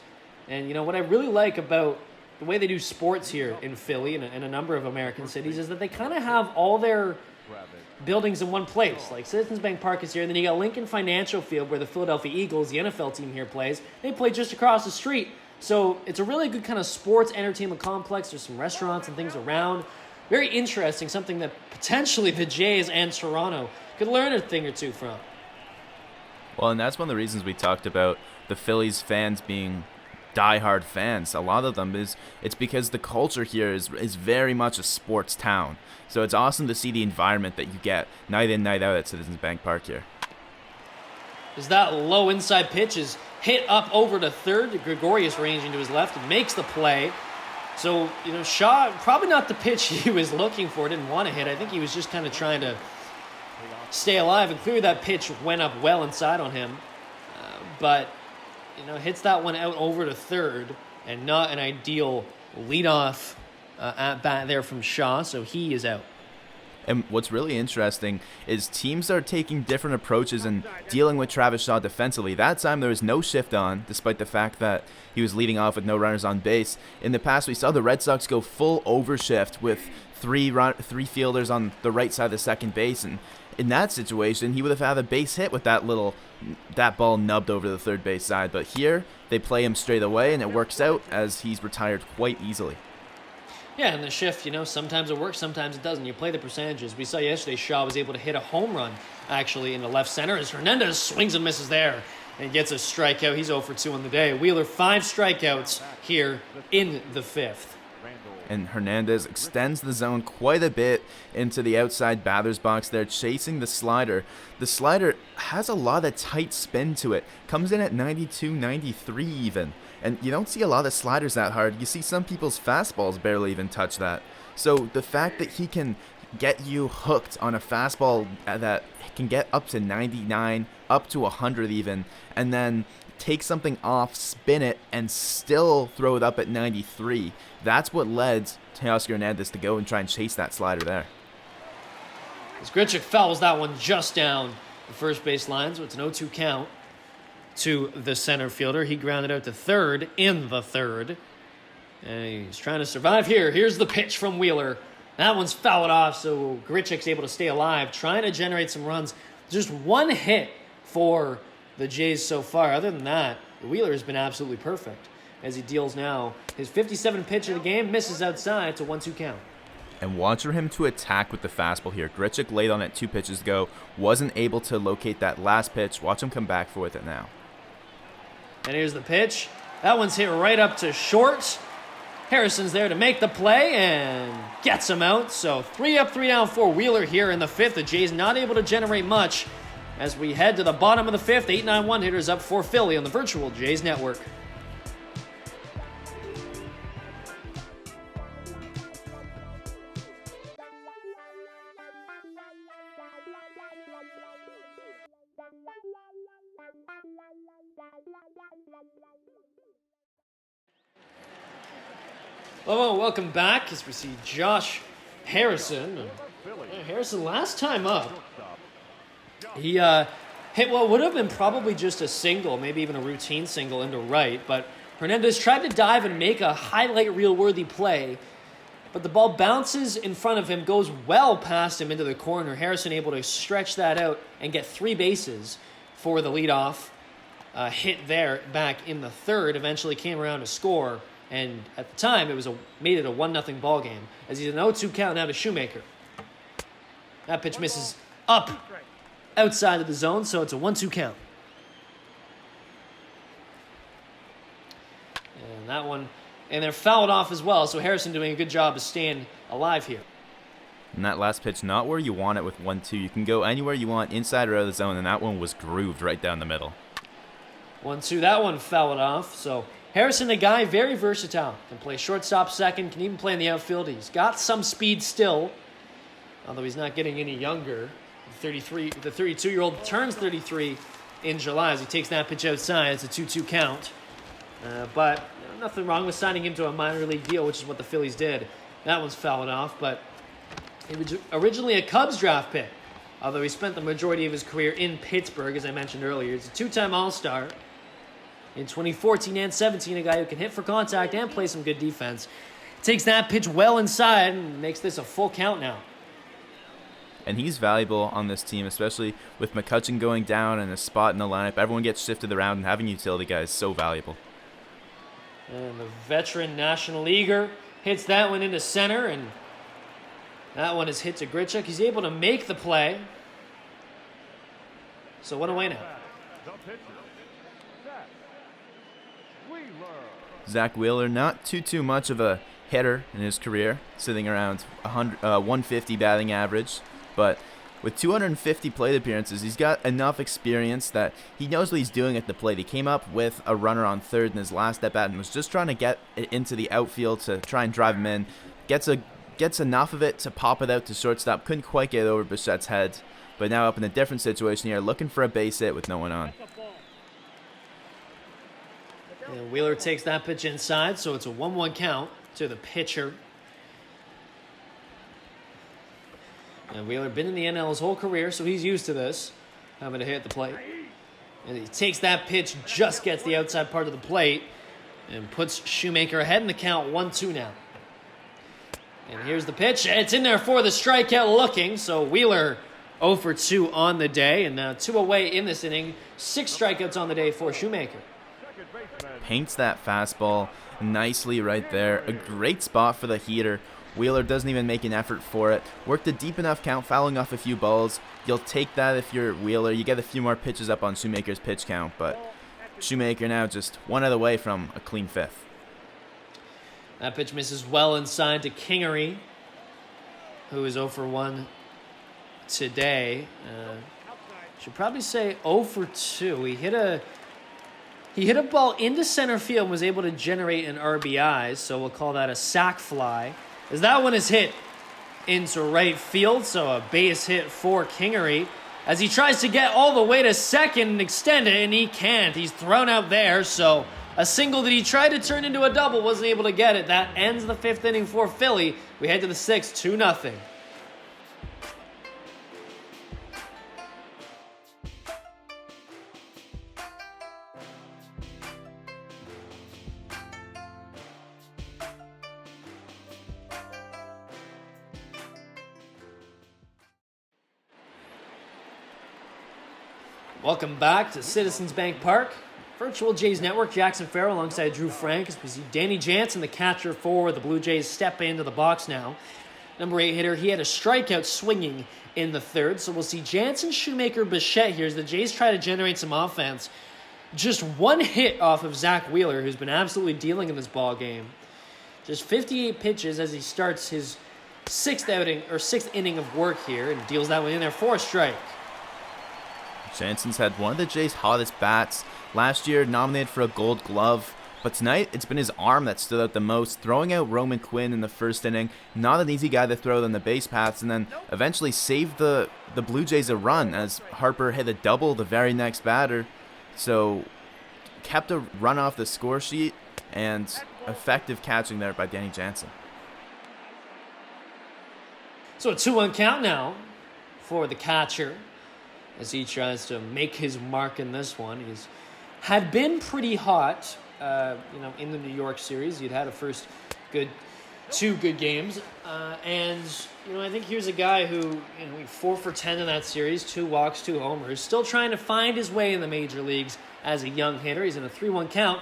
And, what I really like about the way they do sports here in Philly and a number of American cities is that they kind of have all their buildings in one place. Like Citizens Bank Park is here, and then you got Lincoln Financial Field where the Philadelphia Eagles, the NFL team here, plays. They play just across the street. So it's a really good kind of sports entertainment complex. There's some restaurants and things around. Very interesting, something that potentially the Jays and Toronto could learn a thing or two from. Well, and that's one of the reasons we talked about the Phillies fans being diehard fans. A lot of them it's because the culture here is very much a sports town. So it's awesome to see the environment that you get night in, night out at Citizens Bank Park here. As that low inside pitch is hit up over to third, Gregorius ranging to his left and makes the play. So, Shaw, probably not the pitch he was looking for, didn't want to hit. I think he was just kind of trying to stay alive, and clearly that pitch went up well inside on him. But, hits that one out over to third, and not an ideal leadoff at bat there from Shaw, so he is out. And what's really interesting is teams are taking different approaches and dealing with Travis Shaw defensively. That time there was no shift on, despite the fact that he was leading off with no runners on base. In the past, we saw the Red Sox go full overshift with three fielders on the right side of the second base. And in that situation, he would have had a base hit with that ball nubbed over the third base side. But here, they play him straight away, and it works out as he's retired quite easily. Yeah, and the shift, sometimes it works, sometimes it doesn't. You play the percentages. We saw yesterday Shaw was able to hit a home run, actually, in the left center as Hernandez swings and misses there and gets a strikeout. He's 0 for 2 on the day. Wheeler, 5 strikeouts here in the 5th. And Hernandez extends the zone quite a bit into the outside batter's box there, chasing the slider. The slider has a lot of tight spin to it. Comes in at 92, 93 even. And you don't see a lot of sliders that hard. You see some people's fastballs barely even touch that. So the fact that he can get you hooked on a fastball that can get up to 99, up to 100 even, and then take something off, spin it, and still throw it up at 93. That's what led Teoscar Hernandez to go and try and chase that slider there. As Grichuk fouls that one just down the first base line, so it's an 0-2 count to the center fielder. He grounded out to third in the 3rd. And he's trying to survive here. Here's the pitch from Wheeler. That one's fouled off, so Grichuk's able to stay alive, trying to generate some runs. Just one hit for the Jays so far. Other than that, Wheeler has been absolutely perfect. as he deals now his 57th pitch of the game, misses outside. It's a 1-2 count. And watch for him to attack with the fastball here. Grichuk laid on it 2 pitches ago, wasn't able to locate that last pitch. Watch him come back for with it now. And here's the pitch. That one's hit right up to short. Harrison's there to make the play and gets him out. So 3 up, 3 down for Wheeler here in the 5th. The Jays not able to generate much as we head to the bottom of the 5th. 8-9 hitters up for Philly on the virtual Jays Network. Hello, welcome back as we see Josh Harrison. Harrison, last time up, he hit what would have been probably just a single, maybe even a routine single into right, but Hernandez tried to dive and make a highlight reel-worthy play, but the ball bounces in front of him, goes well past him into the corner. Harrison able to stretch that out and get 3 bases for the leadoff hit there back in the 3rd. Eventually came around to score. And at the time, it was made it a 1-0 ball game as he's an 0-2 count now to Shoemaker. That pitch misses up outside of the zone, so it's a 1-2 count. And that one, and they're fouled off as well, so Harrison doing a good job of staying alive here. And that last pitch, not where you want it with 1-2. You can go anywhere you want, inside or out of the zone, and that one was grooved right down the middle. 1-2, that one fouled off, so Harrison, a guy very versatile, can play shortstop, second, can even play in the outfield. He's got some speed still, although he's not getting any younger. The 32-year-old turns 33 in July as he takes that pitch outside. It's a 2-2 count. But nothing wrong with signing him to a minor league deal, which is what the Phillies did. That one's fouled off, but he was originally a Cubs draft pick, although he spent the majority of his career in Pittsburgh, as I mentioned earlier. He's a 2-time All-Star. In 2014 and 17, a guy who can hit for contact and play some good defense. Takes that pitch well inside and makes this a full count now. And he's valuable on this team, especially with McCutchen going down and a spot in the lineup. Everyone gets shifted around, and having utility guys is so valuable. And the veteran National Leaguer hits that one into center, and that one is hit to Grichuk. He's able to make the play. So 1 away now. Zack Wheeler, not too much of a hitter in his career, sitting around 150 batting average, but with 250 plate appearances, he's got enough experience that he knows what he's doing at the plate. He came up with a runner on third in his last at-bat and was just trying to get it into the outfield to try and drive him in. Gets enough of it to pop it out to shortstop. Couldn't quite get over Bichette's head, but now up in a different situation here, looking for a base hit with no one on. And Wheeler takes that pitch inside, so it's a 1-1 count to the pitcher. And Wheeler been in the NL his whole career, so he's used to this, having to hit the plate. And he takes that pitch, just gets the outside part of the plate, and puts Shoemaker ahead in the count, 1-2 now. And here's the pitch. It's in there for the strikeout looking, so Wheeler 0 for 2 on the day, and now 2 away in this inning. 6 strikeouts on the day for Shoemaker. Paints that fastball nicely right there. A great spot for the heater. Wheeler doesn't even make an effort for it. Worked a deep enough count, fouling off a few balls. You'll take that if you're Wheeler. You get a few more pitches up on Shoemaker's pitch count, but Shoemaker now just 1 out of the way from a clean 5th. That pitch misses well inside to Kingery, who is 0 for 1 today. Should probably say 0 for 2. He hit a ball into center field and was able to generate an RBI, so we'll call that a sac fly. As that one is hit into right field, so a base hit for Kingery. As he tries to get all the way to second and extend it, and he can't. He's thrown out there, so a single that he tried to turn into a double wasn't able to get it. That ends the 5th inning for Philly. We head to the 6th, 2-0. Welcome back to Citizens Bank Park Virtual Jays Network, Jackson Farough alongside Drew Frank. As we see Danny Jansen, the catcher for the Blue Jays, step into the box now. Number 8 hitter, he had a strikeout swinging in the third. So we'll see Jansen, Shoemaker, Bichette here as the Jays try to generate some offense. Just one hit off of Zack Wheeler, who's been absolutely dealing in this ball game. Just 58 pitches as he starts his sixth inning of work here and deals that one in there for a strike. Jansen's had one of the Jays' hottest bats. Last year, nominated for a Gold Glove. But tonight, it's been his arm that stood out the most, throwing out Roman Quinn in the first inning. Not an easy guy to throw on the base paths, and then eventually saved the Blue Jays a run as Harper hit a double the very next batter. So, kept a run off the score sheet, and effective catching there by Danny Jansen. So a 2-1 count now for the catcher as he tries to make his mark in this one. He's had been pretty hot. In the New York series, he'd had two good games, and I think here's a guy who 4 for 10 in that series, 2 walks, 2 homers, still trying to find his way in the major leagues as a young hitter. He's in a 3-1 count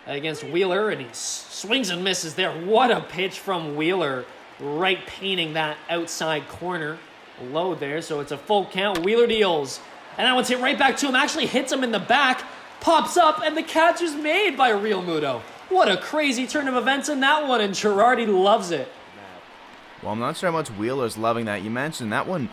against Wheeler, and he swings and misses there. What a pitch from Wheeler, right painting that outside corner low there. So it's a full count. Wheeler deals, and that one's hit right back to him. Actually hits him in the back. Pops up, and the catch is made by Real Muto. What a crazy turn of events in that one, and Girardi loves it. Well, I'm not sure how much Wheeler's loving that. You mentioned that one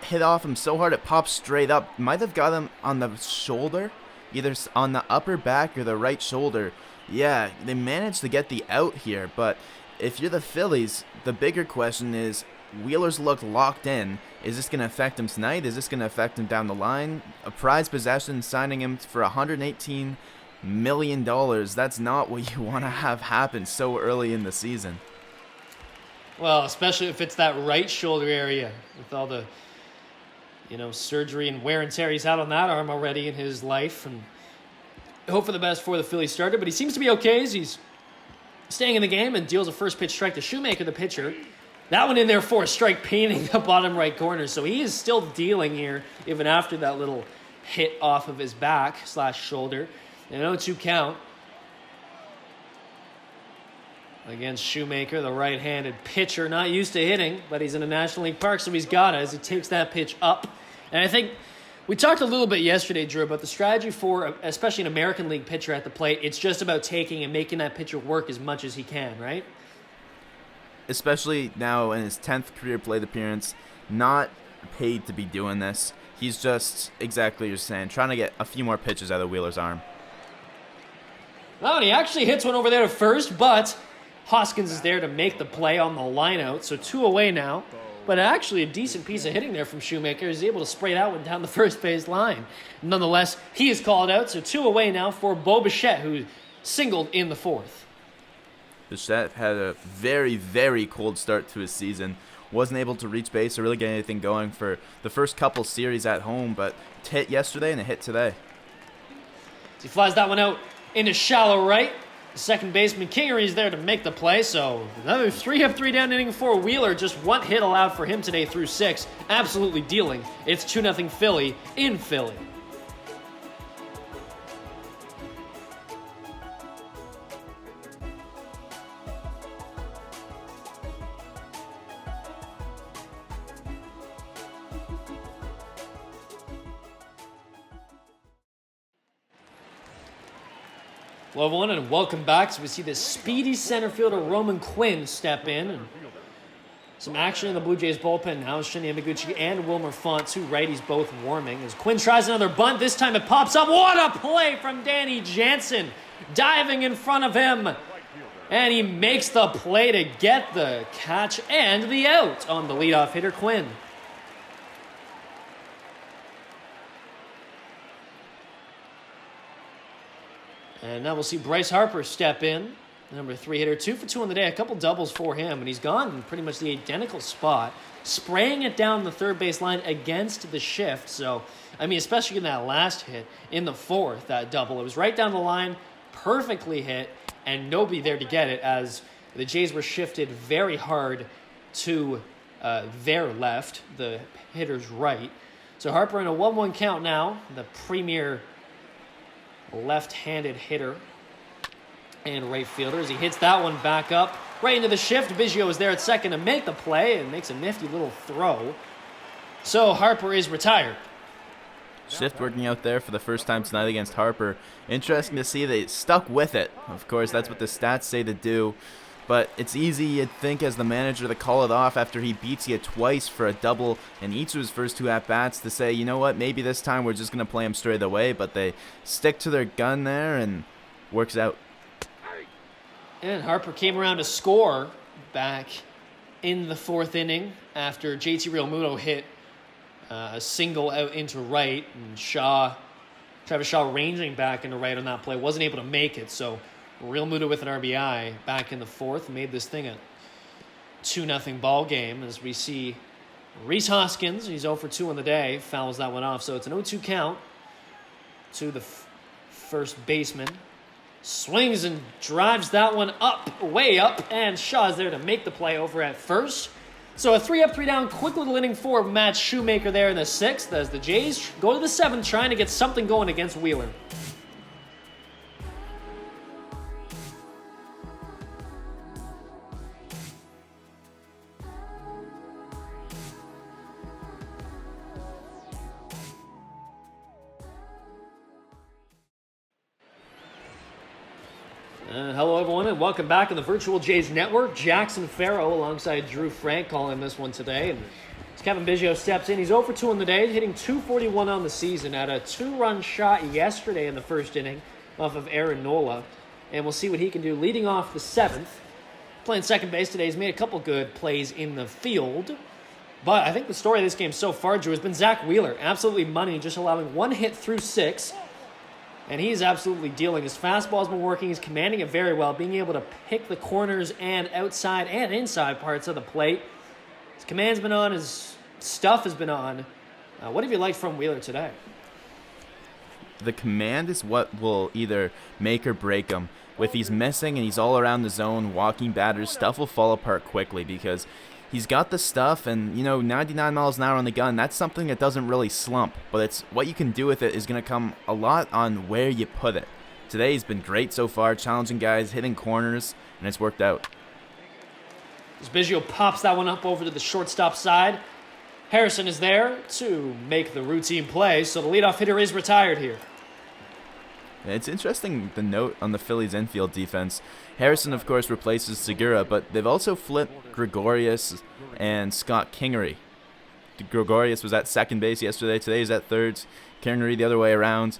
hit off him so hard it popped straight up. Might have got him on the shoulder, either on the upper back or the right shoulder. Yeah, they managed to get the out here, but if you're the Phillies, the bigger question is, Wheeler's looked locked in. Is this going to affect him tonight? Is this going to affect him down the line? A prize possession, signing him for $118 million. That's not what you want to have happen so early in the season. Well, especially if it's that right shoulder area with all the, surgery and wear and tear he's had on that arm already in his life. And hope for the best for the Phillies starter, but he seems to be okay as he's staying in the game and deals a first pitch strike to Shoemaker, the pitcher. That one in there for a strike, painting the bottom right corner. So he is still dealing here, even after that little hit off of his back / shoulder. And 0-2 count against Shoemaker, the right-handed pitcher. Not used to hitting, but he's in a National League park, so he's got it as he takes that pitch up. And I think we talked a little bit yesterday, Drew, about the strategy for, especially an American League pitcher at the plate. It's just about taking and making that pitcher work as much as he can, right? Especially now in his 10th career plate appearance, not paid to be doing this. He's just, exactly what you're saying, trying to get a few more pitches out of Wheeler's arm. Well, and he actually hits one over there to first, but Hoskins is there to make the play on the line out, so 2 away now. But actually a decent piece of hitting there from Shoemaker. He's able to spray that one down the first base line. Nonetheless, he is called out, so 2 away now for Bo Bichette, who singled in the 4th. Bichette had a very, very cold start to his season. Wasn't able to reach base or really get anything going for the first couple series at home, but hit yesterday and a hit today. He flies that one out into shallow right. The second baseman Kingery is there to make the play, so another 3-of-3 down inning for Wheeler. Just 1 hit allowed for him today through 6. Absolutely dealing. It's 2-0 Philly in Philly. Hello, everyone, and welcome back. So we see this speedy center fielder Roman Quinn step in. And some action in the Blue Jays bullpen now. Shin Yamaguchi and Wilmer Font, 2 righties both warming. As Quinn tries another bunt, this time it pops up. What a play from Danny Jansen, diving in front of him. And he makes the play to get the catch and the out on the leadoff hitter, Quinn. And now we'll see Bryce Harper step in. Number 3 hitter, 2 for 2 on the day. A couple doubles for him, and he's gone in pretty much the identical spot, spraying it down the third base line against the shift. So, especially in that last hit in the 4th, that double. It was right down the line, perfectly hit, and nobody there to get it as the Jays were shifted very hard to their left, the hitter's right. So Harper in a 1-1 count now, the premier left-handed hitter and right fielder as he hits that one back up right into the shift. Biggio is there at second to make the play and makes a nifty little throw. So Harper is retired. Shift working out there for the first time tonight against Harper. Interesting to see they stuck with it. Of course, that's what the stats say to do. But it's easy, you'd think, as the manager to call it off after he beats you twice for a double in each of his first 2 at-bats to say, you know what, maybe this time we're just going to play him straight away. But they stick to their gun there and works out. And Harper came around to score back in the 4th inning after JT Realmuto hit a single out into right. And Travis Shaw ranging back into right on that play, wasn't able to make it. So Realmuto with an RBI back in the 4th made this thing a 2-0 ball game as we see Rhys Hoskins, he's 0 for 2 on the day, fouls that one off. So it's an 0-2 count to the first baseman. Swings and drives that one up, way up, and Shaw's there to make the play over at first. So a 3-up, 3-down, quick little inning for Matt Shoemaker there in the 6th as the Jays go to the 7th trying to get something going against Wheeler. Hello, everyone, and welcome back to the Virtual Jays Network. Jackson Farough alongside Drew Frank calling this one today. And as Kevin Biggio steps in, he's 0 for 2 on the day, hitting .241 on the season. Had a 2-run shot yesterday in the first inning off of Aaron Nola. And we'll see what he can do leading off the 7th. Playing second base today, he's made a couple good plays in the field. But I think the story of this game so far, Drew, has been Zack Wheeler. Absolutely money, just allowing 1 hit through 6. And he's absolutely dealing. His fastball's been working. He's commanding it very well, being able to pick the corners and outside and inside parts of the plate. His command's been on. His stuff has been on. What have you liked from Wheeler today? The command is what will either make or break him. If he's missing and he's all around the zone, walking batters, stuff will fall apart quickly because he's got the stuff and, 99 miles an hour on the gun, that's something that doesn't really slump. But it's what you can do with it is going to come a lot on where you put it. Today he's been great so far, challenging guys, hitting corners, and it's worked out. As Biggio pops that one up over to the shortstop side, Harrison is there to make the routine play, so the leadoff hitter is retired here. It's interesting the note on the Phillies infield defense. Harrison, of course, replaces Segura, but they've also flipped Gregorius and Scott Kingery. Gregorius was at second base yesterday. Today he's at third. Kingery the other way around.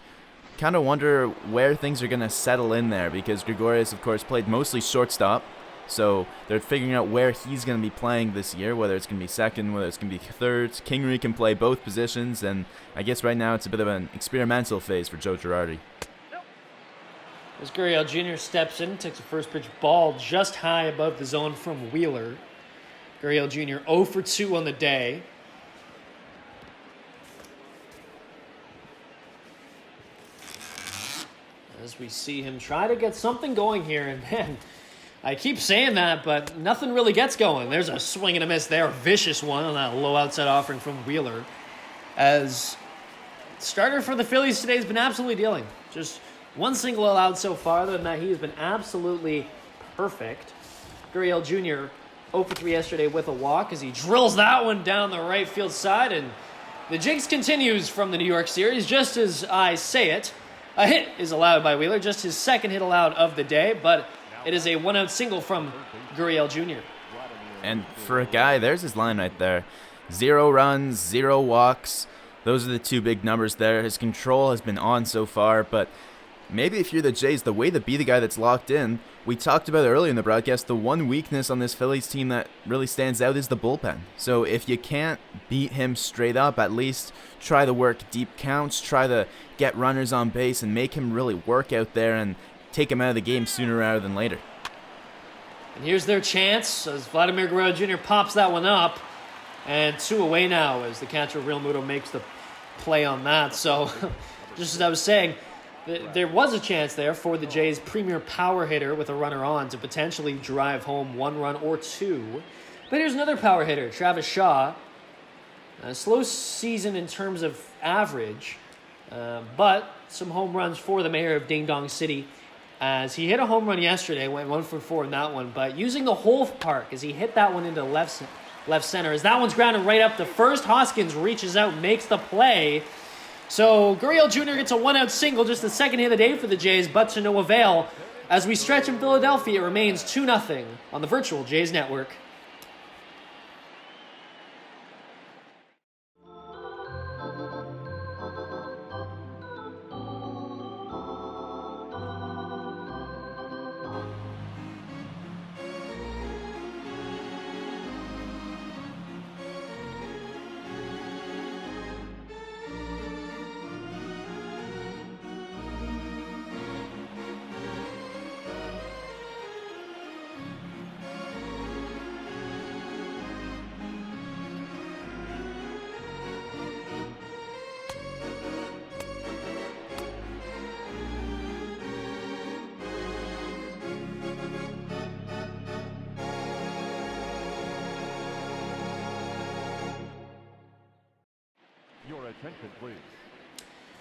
Kind of wonder where things are going to settle in there because Gregorius, of course, played mostly shortstop. So they're figuring out where he's going to be playing this year, whether it's going to be second, whether it's going to be third. Kingery can play both positions, and I guess right now it's a bit of an experimental phase for Joe Girardi. As Gurriel Jr. steps in, takes a first pitch ball just high above the zone from Wheeler. Gurriel Jr. 0 for 2 on the day. As we see him try to get something going here, and man, I keep saying that, but nothing really gets going. There's a swing and a miss there, a vicious one on that low outside offering from Wheeler. As starter for the Phillies today has been absolutely dealing. Just one single allowed so far. Other than that, he has been absolutely perfect. Gurriel Jr. 0 for 3 yesterday with a walk as he drills that one down the right field side. And the jinx continues from the New York series. Just as I say it, a hit is allowed by Wheeler. Just his second hit allowed of the day. But it is a one-out single from Gurriel Jr. And for a guy, there's his line right there. 0 runs, 0 walks. Those are the 2 big numbers there. His control has been on so far, but maybe if you're the Jays, the way to be the guy that's locked in, we talked about it earlier in the broadcast, the one weakness on this Phillies team that really stands out is the bullpen. So if you can't beat him straight up, at least try to work deep counts, try to get runners on base and make him really work out there and take him out of the game sooner rather than later. And here's their chance as Vladimir Guerrero Jr. pops that one up. And 2 away now as the catcher Realmuto makes the play on that. So just as I was saying, there was a chance there for the Jays' premier power hitter with a runner on to potentially drive home 1 run or 2. But here's another power hitter, Travis Shaw. A slow season in terms of average, But some home runs for the mayor of Ding Dong City, as he hit a home run yesterday, went 1 for 4 in that one, but using the whole park as he hit that one into left center. As that one's grounded right up to first, Hoskins reaches out, makes the play. So Gurriel Jr. gets a 1-out single, just the second hit of the day for the Jays, but to no avail. As we stretch in Philadelphia, it remains 2-0 on the virtual Jays network. Your attention, please.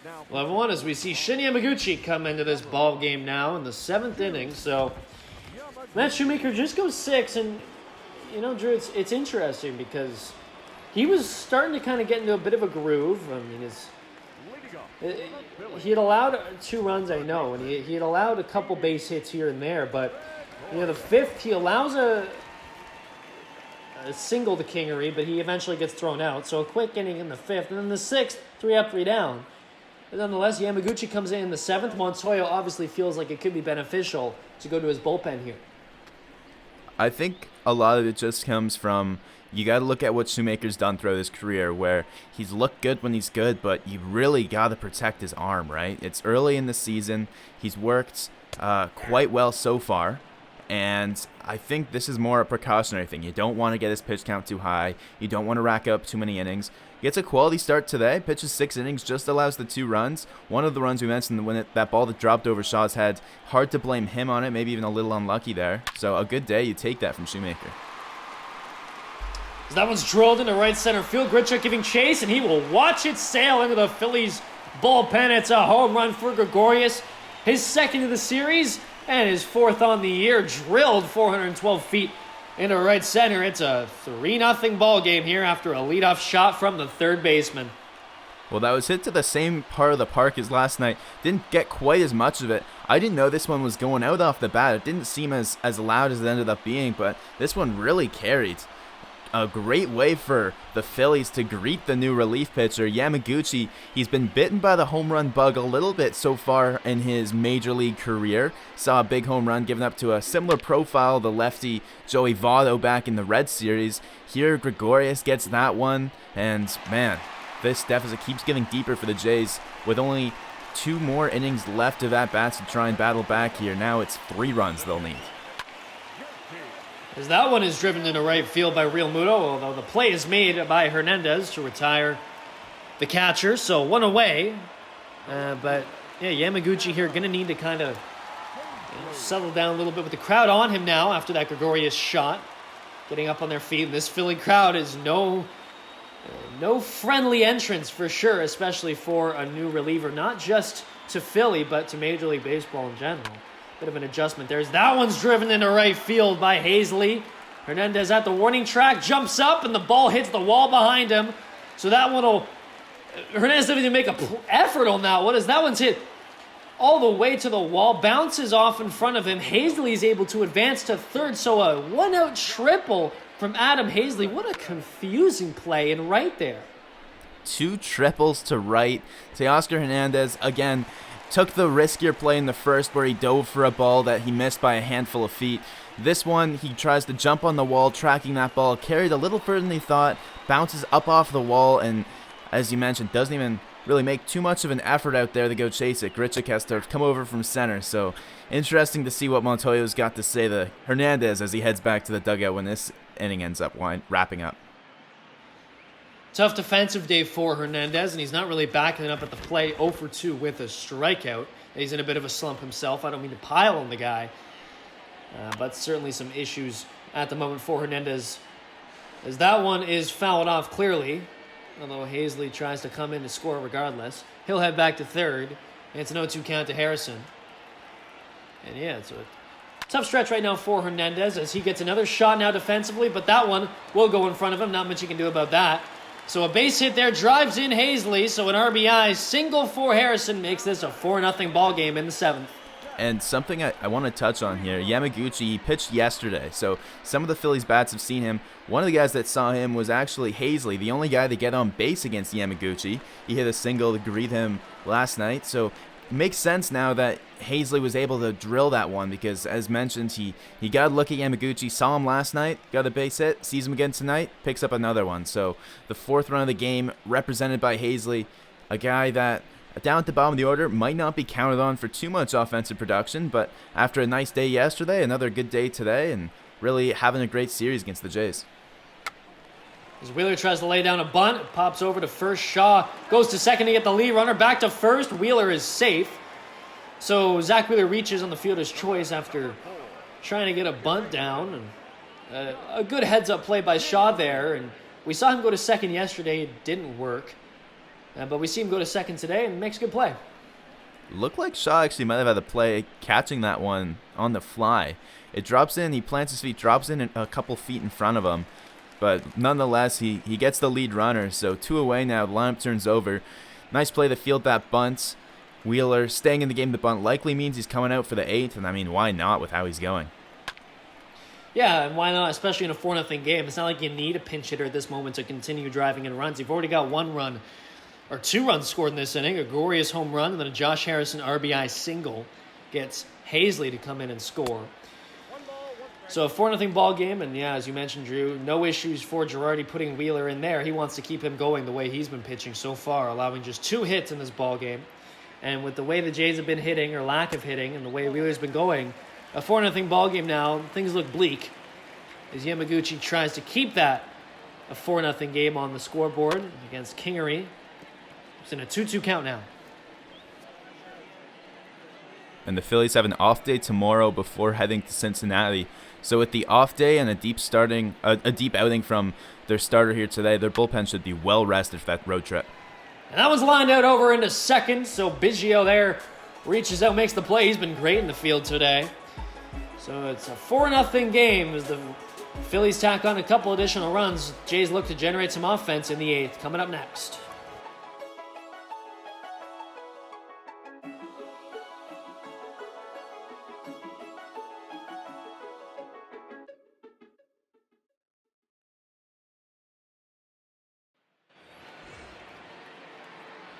Now, 11-1 as we see Shin Yamaguchi come into this ball game now in the 7th inning. So Matt Shoemaker just goes 6, and Drew, it's interesting because he was starting to kind of get into a bit of a groove. I mean, he had allowed 2 runs, I know, and he had allowed a couple base hits here and there, but the 5th he allows a single to Kingery, but he eventually gets thrown out. So a quick inning in the 5th, and then the 6th, 3 up, 3 down. But nonetheless, Yamaguchi comes in the 7th. Montoya obviously feels like it could be beneficial to go to his bullpen here. I think a lot of it just comes from, you got to look at what Shoemaker's done throughout his career, where he's looked good when he's good, but you really got to protect his arm, right? It's early in the season. He's worked quite well so far. And I think this is more a precautionary thing. You don't want to get his pitch count too high. You don't want to rack up too many innings. Gets a quality start today. Pitches 6 innings, just allows the 2 runs. One of the runs we mentioned, when that ball that dropped over Shaw's head, hard to blame him on it. Maybe even a little unlucky there. So a good day. You take that from Shoemaker. That one's drilled into right center field. Grichuk giving chase, and he will watch it sail into the Phillies bullpen. It's a home run for Gregorius. His 2nd of the series. And his 4th on the year, drilled 412 feet into right center. It's a 3-0 ball game here after a leadoff shot from the third baseman. Well, that was hit to the same part of the park as last night. Didn't get quite as much of it. I didn't know this one was going out off the bat. It didn't seem as loud as it ended up being, but this one really carried. A great way for the Phillies to greet the new relief pitcher, Yamaguchi. He's been bitten by the home run bug a little bit so far in his major league career. Saw a big home run given up to a similar profile, the lefty Joey Votto back in the Red Series. Here, Gregorius gets that one, and man, this deficit keeps getting deeper for the Jays with only 2 more innings left of at-bats to try and battle back here. Now it's 3 runs they'll need. As that one is driven into right field by Real Muto, although the play is made by Hernandez to retire the catcher. So 1 away. But yeah, Yamaguchi here going to need to kind of settle down a little bit with the crowd on him now after that Gregorius shot. Getting up on their feet. And this Philly crowd is no friendly entrance for sure, especially for a new reliever. Not just to Philly, but to Major League Baseball in general. Bit of an adjustment. That one's driven into right field by Hazley. Hernandez at the warning track, jumps up, and the ball hits the wall behind him. So that one will... Hernandez didn't even make an effort on that one, as that one's hit all the way to the wall, bounces off in front of him. Hazley is able to advance to third, so a 1-out triple from Adam Hazley. What a confusing play in right there. 2 triples to right. Teoscar Hernandez, again, took the riskier play in the first where he dove for a ball that he missed by a handful of feet. This one, he tries to jump on the wall, tracking that ball, carried a little further than he thought, bounces up off the wall, and as you mentioned, doesn't even really make too much of an effort out there to go chase it. Grichuk has to come over from center, so interesting to see what Montoya's got to say to Hernandez as he heads back to the dugout when this inning ends up wrapping up. Tough defensive day for Hernandez, and he's not really backing it up at the plate. 0 for 2 with a strikeout. He's in a bit of a slump himself. I don't mean to pile on the guy, but certainly some issues at the moment for Hernandez, as that one is fouled off clearly. although Hazley tries to come in to score regardless. He'll head back to third, and it's an 0-2 count to Harrison. And yeah, it's a tough stretch right now for Hernandez as he gets another shot now defensively, but that one will go in front of him. Not much he can do about that. So a base hit there drives in Hazley, so an RBI single for Harrison makes this a 4-0 ball game in the 7th. And something I want to touch on here, Yamaguchi, he pitched yesterday, so some of the Phillies bats have seen him. One of the guys that saw him was actually Hazley, the only guy to get on base against Yamaguchi. He hit a single to greet him last night, so it makes sense now that Hazley was able to drill that one because, as mentioned, he got a look at Yamaguchi, saw him last night, got a base hit, sees him again tonight, picks up another one. So the 4th run of the game represented by Hazley, a guy that down at the bottom of the order might not be counted on for too much offensive production, but after a nice day yesterday, another good day today, and really having a great series against the Jays. As Wheeler tries to lay down a bunt, it pops over to first. Shaw goes to second to get the lead runner. Back to first. Wheeler is safe. So Zack Wheeler reaches on the fielder's choice after trying to get a bunt down. And a good heads-up play by Shaw there. And we saw him go to second yesterday. It didn't work. But we see him go to second today and makes a good play. Looked like Shaw actually might have had a play catching that one on the fly. It drops in. He plants his feet, drops in a couple feet in front of him. But nonetheless, he gets the lead runner. So 2 away now. The lineup turns over. Nice play to field that bunt. Wheeler staying in the game. The bunt likely means he's coming out for the 8th. And I mean, why not with how he's going? Yeah, and why not, especially in a 4-0 game. It's not like you need a pinch hitter at this moment to continue driving in runs. You've already got 1 run, or 2 runs scored in this inning. A glorious home run, and then a Josh Harrison RBI single gets Hazley to come in and score. So a 4-0 ball game, and yeah, as you mentioned, Drew, no issues for Girardi putting Wheeler in there. He wants to keep him going the way he's been pitching so far, allowing just 2 hits in this ball game. And with the way the Jays have been hitting, or lack of hitting, and the way Wheeler's been going, a 4-0 ball game now, things look bleak as Yamaguchi tries to keep that a 4-0 game on the scoreboard against Kingery. It's in a 2-2 count now. And the Phillies have an off day tomorrow before heading to Cincinnati. So with the off day and a deep outing from their starter here today, their bullpen should be well rested for that road trip. And that one's lined out over into second, so Biggio there reaches out, makes the play. He's been great in the field today. So it's a 4-0 game as the Phillies tack on a couple additional runs. Jays look to generate some offense in the 8th. Coming up next.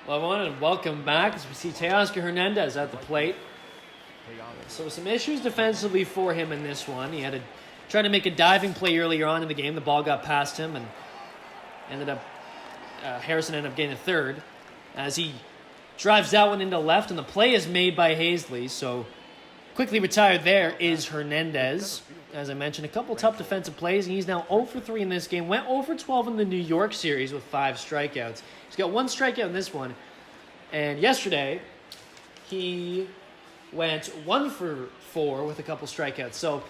Well, everyone, and welcome back as we see Teoscar Hernandez at the plate. So some issues defensively for him in this one. He had to try to make a diving play earlier on in the game. The ball got past him and Harrison ended up getting a third as he drives that one into left, and the play is made by Hazley. So quickly retired there is Hernandez. As I mentioned, a couple tough defensive plays, and he's now 0 for 3 in this game. Went 0 for 12 in the New York series with 5 strikeouts. He's got 1 strikeout in this one. And yesterday, he went 1 for 4 with a couple strikeouts. So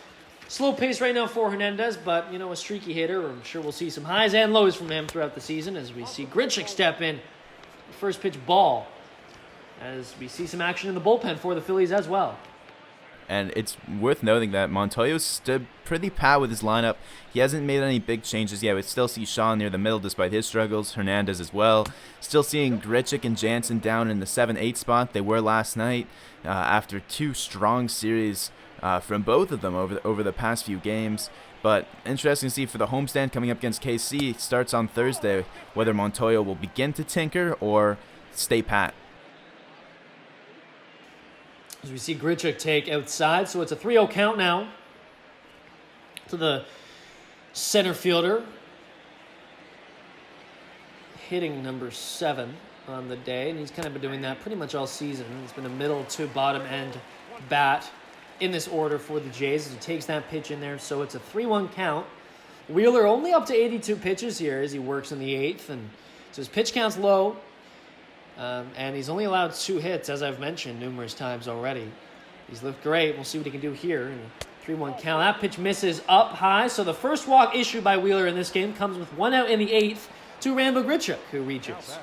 slow pace right now for Hernandez, but, you know, a streaky hitter. I'm sure we'll see some highs and lows from him throughout the season as we see Grichuk step in. First pitch ball. As we see some action in the bullpen for the Phillies as well. And it's worth noting that Montoyo stood pretty pat with his lineup. He hasn't made any big changes yet. We still see Shaw near the middle despite his struggles. Hernandez as well. Still seeing Grichuk and Jansen down in the 7-8 spot. They were last night after 2 strong series from both of them over the past few games. But interesting to see for the homestand coming up against KC. It starts on Thursday whether Montoyo will begin to tinker or stay pat. As we see Grichuk take outside, so it's a 3-0 count now to the center fielder. Hitting number 7 on the day, and he's kind of been doing that pretty much all season. He's been a middle to bottom end bat in this order for the Jays as he takes that pitch in there, so it's a 3-1 count. Wheeler only up to 82 pitches here as he works in the 8th, and so his pitch count's low. And he's only allowed 2 hits, as I've mentioned numerous times already. He's looked great. We'll see what he can do here in a 3-1 count. That pitch misses up high. So the first walk issued by Wheeler in this game comes with 1 out in the 8th to Rambo Grichuk, who reaches.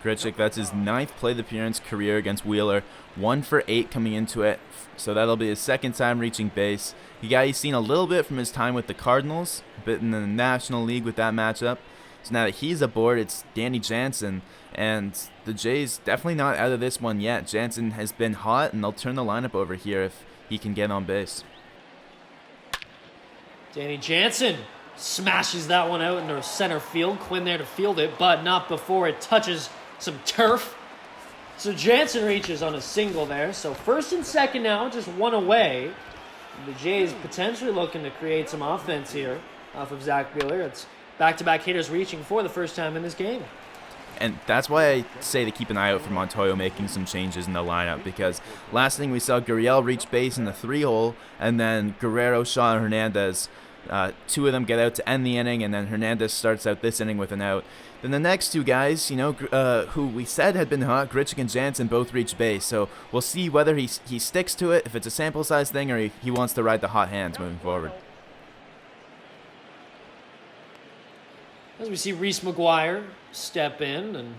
Grichuk, that's his 9th plate appearance career against Wheeler. 1 for 8 coming into it, so that'll be his 2nd time reaching base. He's seen a little bit from his time with the Cardinals, a bit in the National League with that matchup. So now that he's aboard, it's Danny Jansen, and the Jays definitely not out of this one yet. Jansen has been hot, and they'll turn the lineup over here if he can get on base. Danny Jansen smashes that one out into center field. Quinn there to field it, but not before it touches some turf. So Jansen reaches on a single there. So first and second now, just one away. The Jays potentially looking to create some offense here off of Zack Wheeler. It's back-to-back hitters reaching for the first time in this game. And that's why I say to keep an eye out for Montoyo making some changes in the lineup, because last thing we saw, Gurriel reach base in the 3-hole, and then Guerrero, Shaw, and Hernandez, 2 of them get out to end the inning, and then Hernandez starts out this inning with an out. Then the next 2 guys, who we said had been hot, Grichuk and Jansen, both reach base. So we'll see whether he sticks to it, if it's a sample size thing, or he wants to ride the hot hands moving forward. As we see Reese McGuire step in, and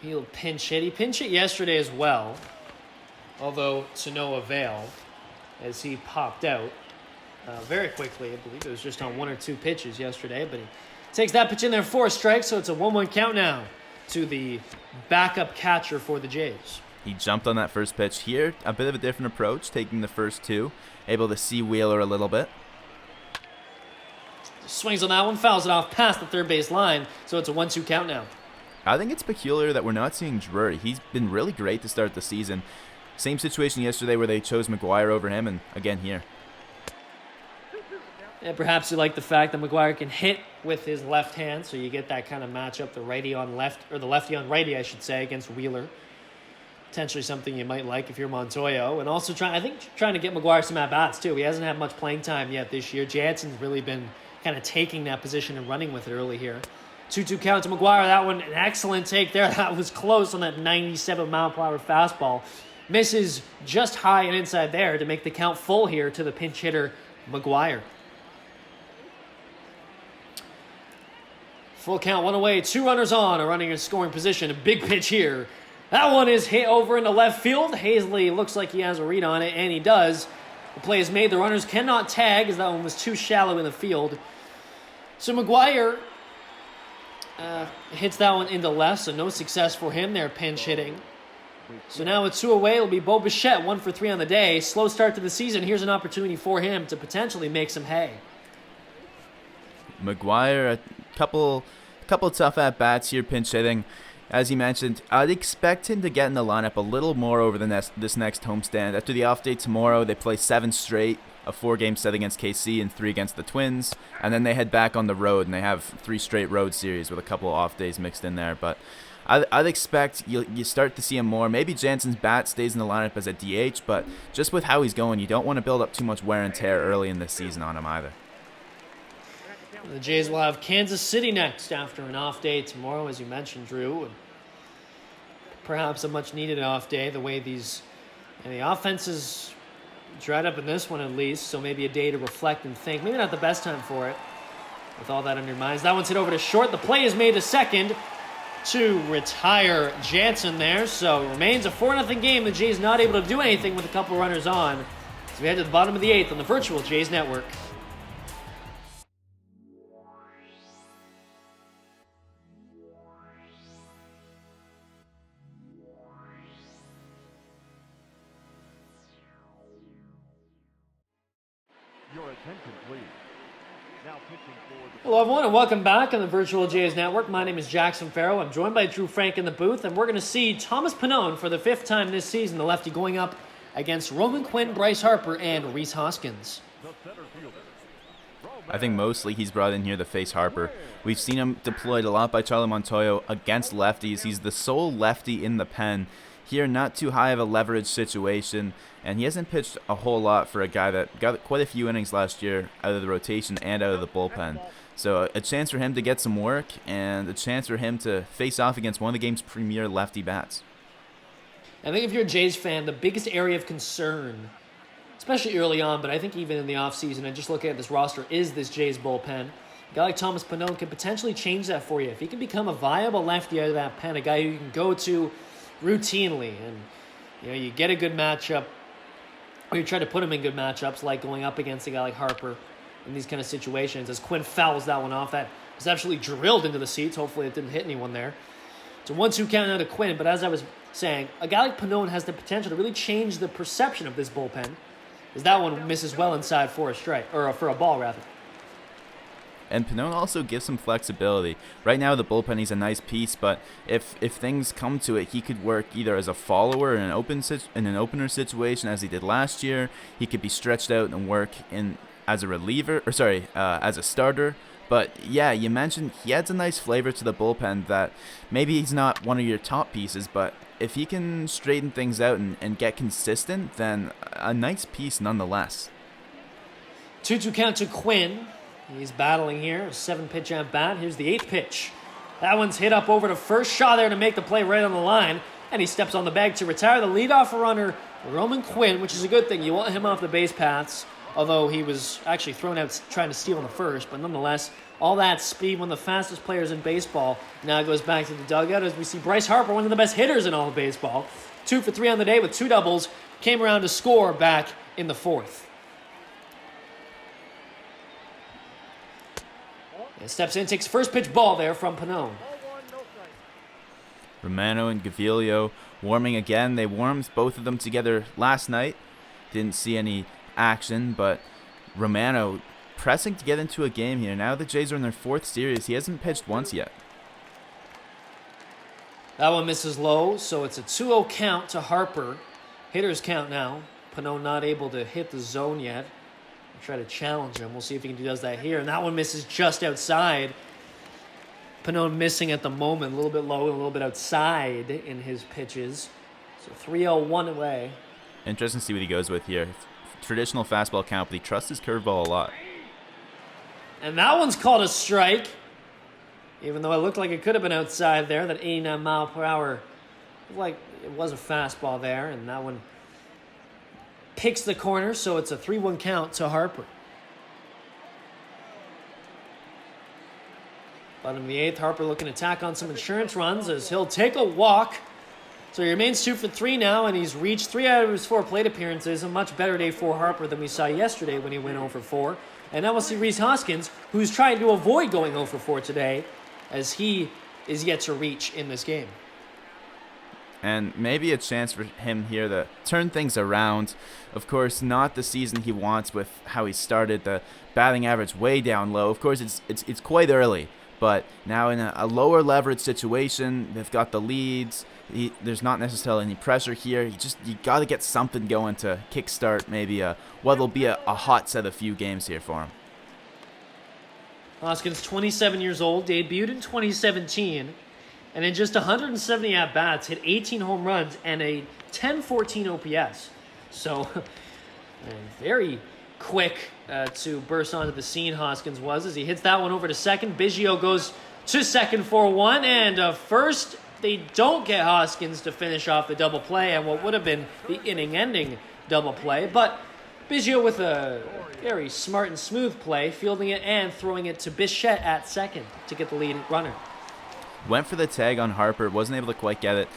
he'll pinch hit. He pinch hit yesterday as well, although to no avail, as he popped out very quickly. I believe it was just on 1 or 2 pitches yesterday, but he takes that pitch in there for a strike, so it's a 1-1 count now to the backup catcher for the Jays. He jumped on that first pitch here. A bit of a different approach, taking the first 2. Able to see Wheeler a little bit. Swings on that one, fouls it off past the third base line, so it's a 1-2 count now. I think it's peculiar that we're not seeing Drury. He's been really great to start the season. Same situation yesterday where they chose McGuire over him, and again here. And perhaps you like the fact that McGuire can hit with his left hand, so you get that kind of matchup, the righty on left, or the lefty on righty, I should say, against Wheeler. Potentially something you might like if you're Montoyo. And also trying to get McGuire some at-bats, too. He hasn't had much playing time yet this year. Jansen's really been kind of taking that position and running with it early here. 2-2 count to McGuire. That one, an excellent take there. That was close on that 97-mile-per-hour fastball. Misses just high and inside there to make the count full here to the pinch hitter, McGuire. Full count, 1 away, 2 runners on, a running in scoring position. A big pitch here. That one is hit over into left field. Hazley looks like he has a read on it, and he does. The play is made. The runners cannot tag as that one was too shallow in the field. So McGuire hits that one into left, so no success for him there pinch hitting. So now with 2 away, it'll be Bo Bichette, 1 for 3 on the day. Slow start to the season. Here's an opportunity for him to potentially make some hay. McGuire, a couple tough at-bats here, pinch hitting. As you mentioned, I'd expect him to get in the lineup a little more over this next homestand. After the off day tomorrow, they play 7 straight, a 4-game set against KC and 3 against the Twins, and then they head back on the road, and they have 3 straight road series with a couple of off days mixed in there. But I'd expect you start to see him more. Maybe Jansen's bat stays in the lineup as a DH, but just with how he's going, you don't want to build up too much wear and tear early in this season on him either. The Jays will have Kansas City next after an off day tomorrow, as you mentioned, Drew. Perhaps a much-needed off day, the way the offenses dried up in this one at least, so maybe a day to reflect and think. Maybe not the best time for it with all that on your minds. That one's hit over to short. The play is made to second to retire Jansen there, so it remains a 4-0 game. The Jays not able to do anything with a couple runners on. So we head to the bottom of the 8th on the virtual Jays Network. Your attention, please. Now pitching for the... Hello, everyone, and welcome back on the Virtual Jays Network. My name is Jackson Farough. I'm joined by Drew Frank in the booth, and we're going to see Thomas Pannone for the 5th time this season, the lefty going up against Roman Quinn, Bryce Harper, and Rhys Hoskins. The center fielder. I think mostly he's brought in here to face Harper. We've seen him deployed a lot by Charlie Montoyo against lefties. He's the sole lefty in the pen. Here, not too high of a leverage situation, and he hasn't pitched a whole lot for a guy that got quite a few innings last year out of the rotation and out of the bullpen. So a chance for him to get some work and a chance for him to face off against one of the game's premier lefty bats. I think if you're a Jays fan, the biggest area of concern, especially early on, but I think even in the offseason, and just looking at this roster, is this Jays bullpen. A guy like Thomas Pannone can potentially change that for you. If he can become a viable lefty out of that pen, a guy who you can go to routinely, and you get a good matchup, or you try to put him in good matchups, like going up against a guy like Harper in these kind of situations. As Quinn fouls that one off, that was absolutely drilled into the seats. Hopefully it didn't hit anyone there. It's a 1-2 count now to Quinn, but as I was saying, a guy like Pannone has the potential to really change the perception of this bullpen, as that one misses well inside for a strike, or for a ball, rather. And Pannone also gives some flexibility. Right now, the bullpen, he's a nice piece, but if things come to it, he could work either as a follower in an opener situation, as he did last year. He could be stretched out and work as a reliever, as a starter. But yeah, you mentioned he adds a nice flavor to the bullpen that maybe he's not one of your top pieces, but if he can straighten things out and get consistent, then a nice piece nonetheless. 2-2 count to Quinn. He's battling here. 7-pitch at bat. Here's the 8th pitch. That one's hit up over to first. Shaw there to make the play right on the line. And he steps on the bag to retire the leadoff runner, Roman Quinn, which is a good thing. You want him off the base paths, although he was actually thrown out trying to steal on the first. But nonetheless, all that speed, one of the fastest players in baseball, now goes back to the dugout as we see Bryce Harper, one of the best hitters in all of baseball. 2 for 3 on the day with 2 doubles. Came around to score back in the 4th. And steps in, takes first pitch ball there from Pannone. Romano and Gaviglio warming again. They warmed both of them together last night. Didn't see any action, but Romano pressing to get into a game here. Now the Jays are in their 4th series. He hasn't pitched once yet. That one misses low, so it's a 2-0 count to Harper. Hitters count now. Pannone not able to hit the zone yet. Try to challenge him. We'll see if he does that here. And that one misses just outside. Pannone missing at the moment. A little bit low and a little bit outside in his pitches. So 3-0, 1 away. Interesting to see what he goes with here. Traditional fastball count, but he trusts his curveball a lot. And that one's called a strike. Even though it looked like it could have been outside there. That 89 mile per hour. Like it was a fastball there. And that one picks the corner, so it's a 3-1 count to Harper. Bottom of the 8th, Harper looking to tack on some insurance runs as he'll take a walk. So he remains 2 for 3 now, and he's reached 3 out of his 4 plate appearances. A much better day for Harper than we saw yesterday when he went 0 for 4. And now we'll see Rhys Hoskins, who's trying to avoid going 0 for 4 today, as he is yet to reach in this game. And maybe a chance for him here to turn things around. Of course, not the season he wants with how he started. The batting average way down low. Of course, it's quite early. But now in a lower leverage situation, they've got the leads. There's not necessarily any pressure here. You got to get something going to kickstart maybe what'll be a hot set of few games here for him. Hoskins, 27 years old, debuted in 2017. And in just 170 at-bats, hit 18 home runs and a 10-14 OPS. So, very quick to burst onto the scene, Hoskins was, as he hits that one over to second. Biggio goes to second for 1, and first, they don't get Hoskins to finish off the double play and what would have been the inning-ending double play. But Biggio with a very smart and smooth play, fielding it and throwing it to Bichette at second to get the lead runner. Went for the tag on Harper, wasn't able to quite get it.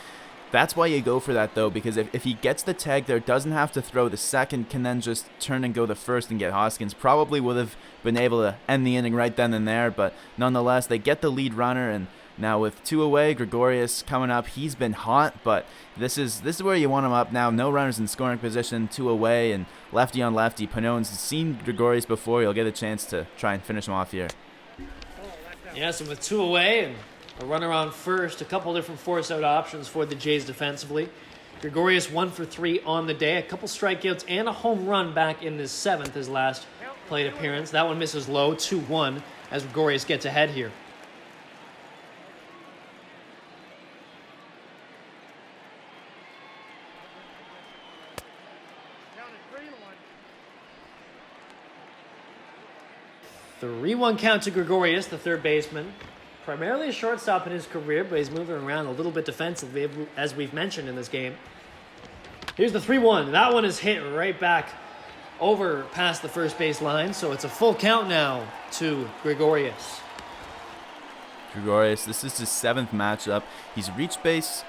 That's why you go for that, though, because if he gets the tag there, doesn't have to throw the second, can then just turn and go the first and get Hoskins. Probably would have been able to end the inning right then and there, but nonetheless, they get the lead runner, and now with 2 away, Gregorius coming up. He's been hot, but this is where you want him up now. No runners in scoring position, 2 away, and lefty on lefty. Panone's seen Gregorius before. He'll get a chance to try and finish him off here. Yes, and with 2 away and a runner on first, a couple different force-out options for the Jays defensively. Gregorius 1 for 3 on the day, a couple strikeouts and a home run back in his 7th, his last plate appearance. That one misses low, 2-1, as Gregorius gets ahead here. The 3-1 count to Gregorius, the third baseman. Primarily a shortstop in his career, but he's moving around a little bit defensively, as we've mentioned in this game. Here's the 3-1. That one is hit right back over past the first base line, so it's a full count now to Gregorius. Gregorius, this is his 7th matchup. He's reached base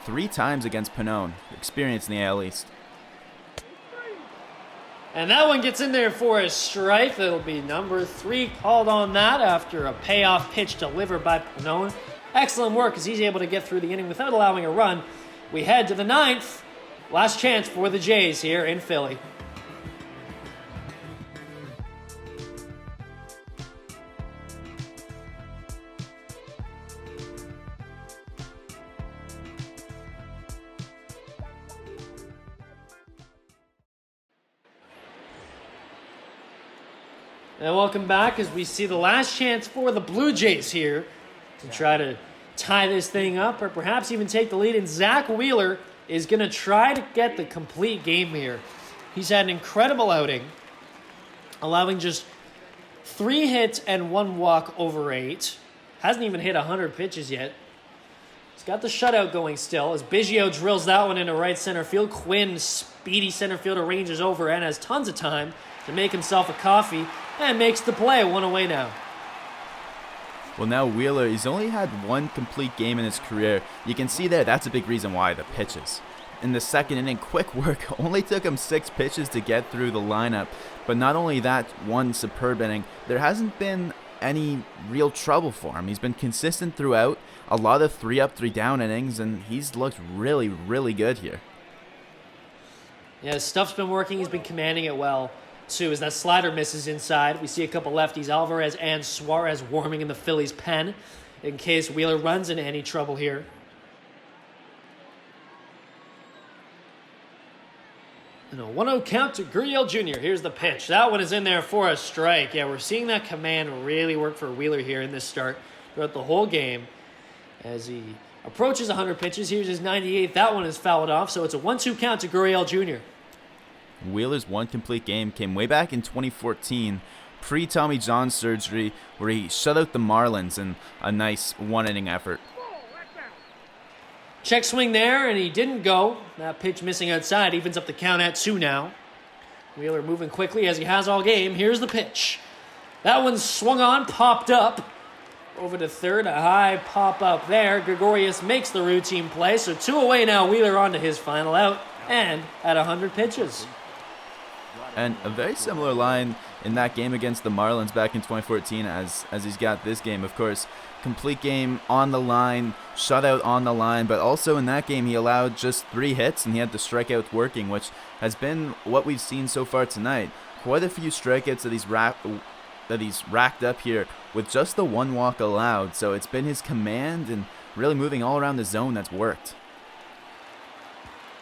3 times against Pannone, experience in the AL East. And that one gets in there for a strike. That'll be number 3 called on that after a payoff pitch delivered by Pannone. Excellent work as he's able to get through the inning without allowing a run. We head to the 9th. Last chance for the Jays here in Philly. And welcome back as we see the last chance for the Blue Jays here to try to tie this thing up or perhaps even take the lead. And Zack Wheeler is going to try to get the complete game here. He's had an incredible outing, allowing just 3 hits and 1 walk over 8. Hasn't even hit 100 pitches yet. He's got the shutout going still as Biggio drills that one into right center field. Quinn, speedy center fielder, ranges over and has tons of time to make himself a coffee and makes the play. 1 away now. Well, now Wheeler, he's only had 1 complete game in his career. You can see there, that's a big reason why, the pitches. In the 2nd inning, quick work, only took him 6 pitches to get through the lineup. But not only that, 1 superb inning, there hasn't been any real trouble for him. He's been consistent throughout, a lot of 3-up, 3-down innings, and he's looked really, really good here. Yeah, his stuff's been working. He's been commanding it well, too, as that slider misses inside. We see a couple lefties, Alvarez and Suarez, warming in the Phillies' pen in case Wheeler runs into any trouble here. And a 1-0 count to Gurriel Jr. Here's the pitch. That one is in there for a strike. Yeah, we're seeing that command really work for Wheeler here in this start throughout the whole game. As he approaches 100 pitches, here's his 98th. That one is fouled off, so it's a 1-2 count to Gurriel Jr. Wheeler's 1 complete game came way back in 2014, pre-Tommy John surgery, where he shut out the Marlins in a nice 1-inning effort. Check swing there, and he didn't go. That pitch missing outside evens up the count at 2 now. Wheeler moving quickly as he has all game. Here's the pitch. That one swung on, popped up. Over to third, a high pop up there. Gregorius makes the routine play, so 2 away now. Wheeler on to his final out, and at 100 pitches. And a very similar line in that game against the Marlins back in 2014 as he's got this game, of course. Complete game on the line, shutout on the line, but also in that game he allowed just 3 hits and he had the strikeouts working, which has been what we've seen so far tonight. Quite a few strikeouts that he's racked up here with just the 1 walk allowed, so it's been his command and really moving all around the zone that's worked.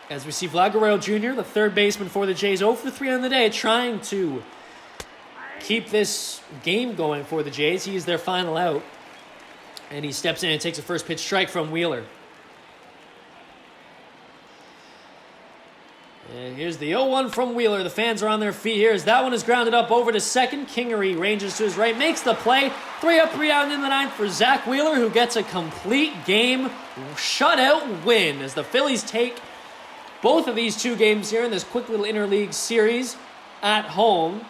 As we see Vlad Guerrero Jr., the third baseman for the Jays, 0 for 3 on the day, trying to keep this game going for the Jays. He is their final out. And he steps in and takes a first pitch strike from Wheeler. And here's the 0-1 from Wheeler. The fans are on their feet here as that one is grounded up over to second. Kingery ranges to his right, makes the play. 3 up, 3 out in the 9th for Zack Wheeler, who gets a complete game shutout win as the Phillies take both of these 2 games here in this quick little interleague series at home.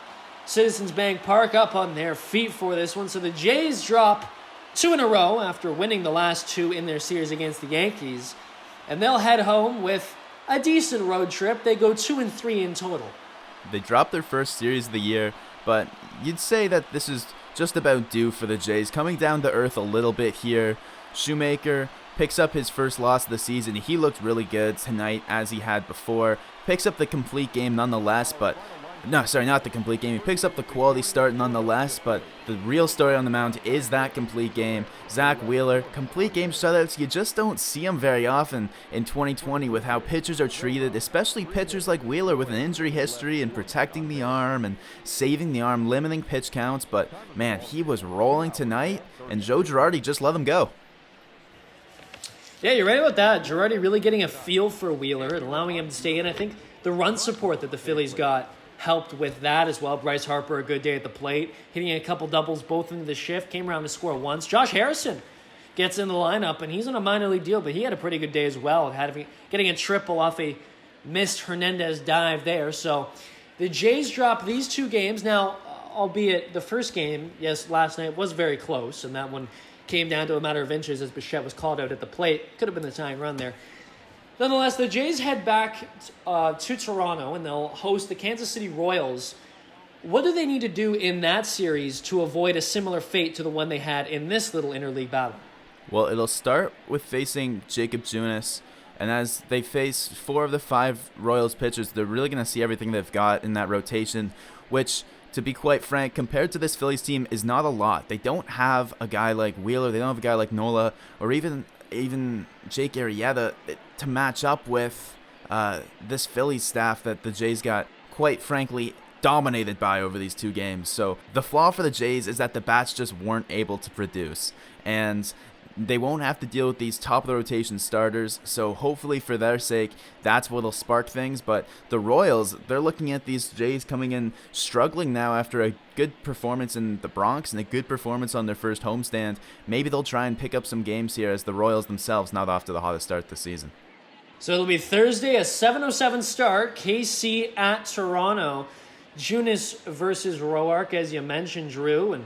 Citizens Bank Park up on their feet for this one. So the Jays drop 2 in a row after winning the last 2 in their series against the Yankees. And they'll head home with a decent road trip. They go 2-3 in total. They dropped their first series of the year, but you'd say that this is just about due for the Jays. Coming down to earth a little bit here. Shoemaker picks up his first loss of the season. He looked really good tonight as he had before. Picks up the complete game nonetheless, but no, sorry, not the complete game. He picks up the quality start nonetheless, but the real story on the mound is that complete game. Zack Wheeler, complete game shutouts, you just don't see them very often in 2020 with how pitchers are treated, especially pitchers like Wheeler with an injury history and protecting the arm and saving the arm, limiting pitch counts, but man, he was rolling tonight, and Joe Girardi just let him go. Yeah, you're right about that. Girardi really getting a feel for Wheeler and allowing him to stay in. I think the run support that the Phillies got helped with that as well. Bryce Harper, a good day at the plate, hitting a couple doubles both into the shift, came around to score once. Josh Harrison gets in the lineup, and he's on a minor league deal, but he had a pretty good day as well, getting a triple off a missed Hernandez dive there. So The Jays dropped these 2 games. Now, albeit the first game, yes, last night was very close, and that one came down to a matter of inches as Bichette was called out at the plate. Could have been the tying run there. Nonetheless, the Jays head back to Toronto, and they'll host the Kansas City Royals. What do they need to do in that series to avoid a similar fate to the one they had in this little interleague battle? Well, it'll start with facing Jakob Junis, and as they face 4 of the 5 Royals pitchers, they're really going to see everything they've got in that rotation, which, to be quite frank, compared to this Phillies team, is not a lot. They don't have a guy like Wheeler, they don't have a guy like Nola, or even Jake Arrieta to match up with this Phillies staff that the Jays got, quite frankly, dominated by over these 2 games. So the flaw for the Jays is that the bats just weren't able to produce, and they won't have to deal with these top-of-the-rotation starters, so hopefully for their sake, that's what'll spark things. But the Royals, they're looking at these Jays coming in struggling now after a good performance in the Bronx and a good performance on their first homestand. Maybe they'll try and pick up some games here as the Royals themselves not off to the hottest start this season. So it'll be Thursday, a 7:07 start, KC at Toronto. Junis versus Roark, as you mentioned, Drew, and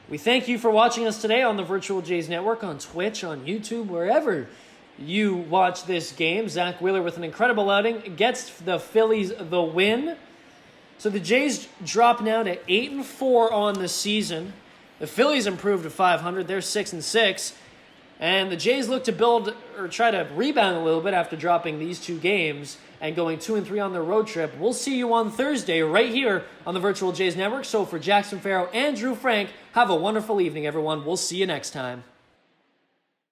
we thank you for watching us today on the Virtual Jays Network, on Twitch, on YouTube, wherever you watch this game. Zack Wheeler with an incredible outing gets the Phillies the win. So the Jays drop now to 8-4 on the season. The Phillies improved to 500. They're 6-6. And the Jays look to build or try to rebound a little bit after dropping these 2 games and going 2-3 on their road trip. We'll see you on Thursday right here on the Virtual Jays Network. So for Jackson Farough and Drew Frank, have a wonderful evening, everyone. We'll see you next time.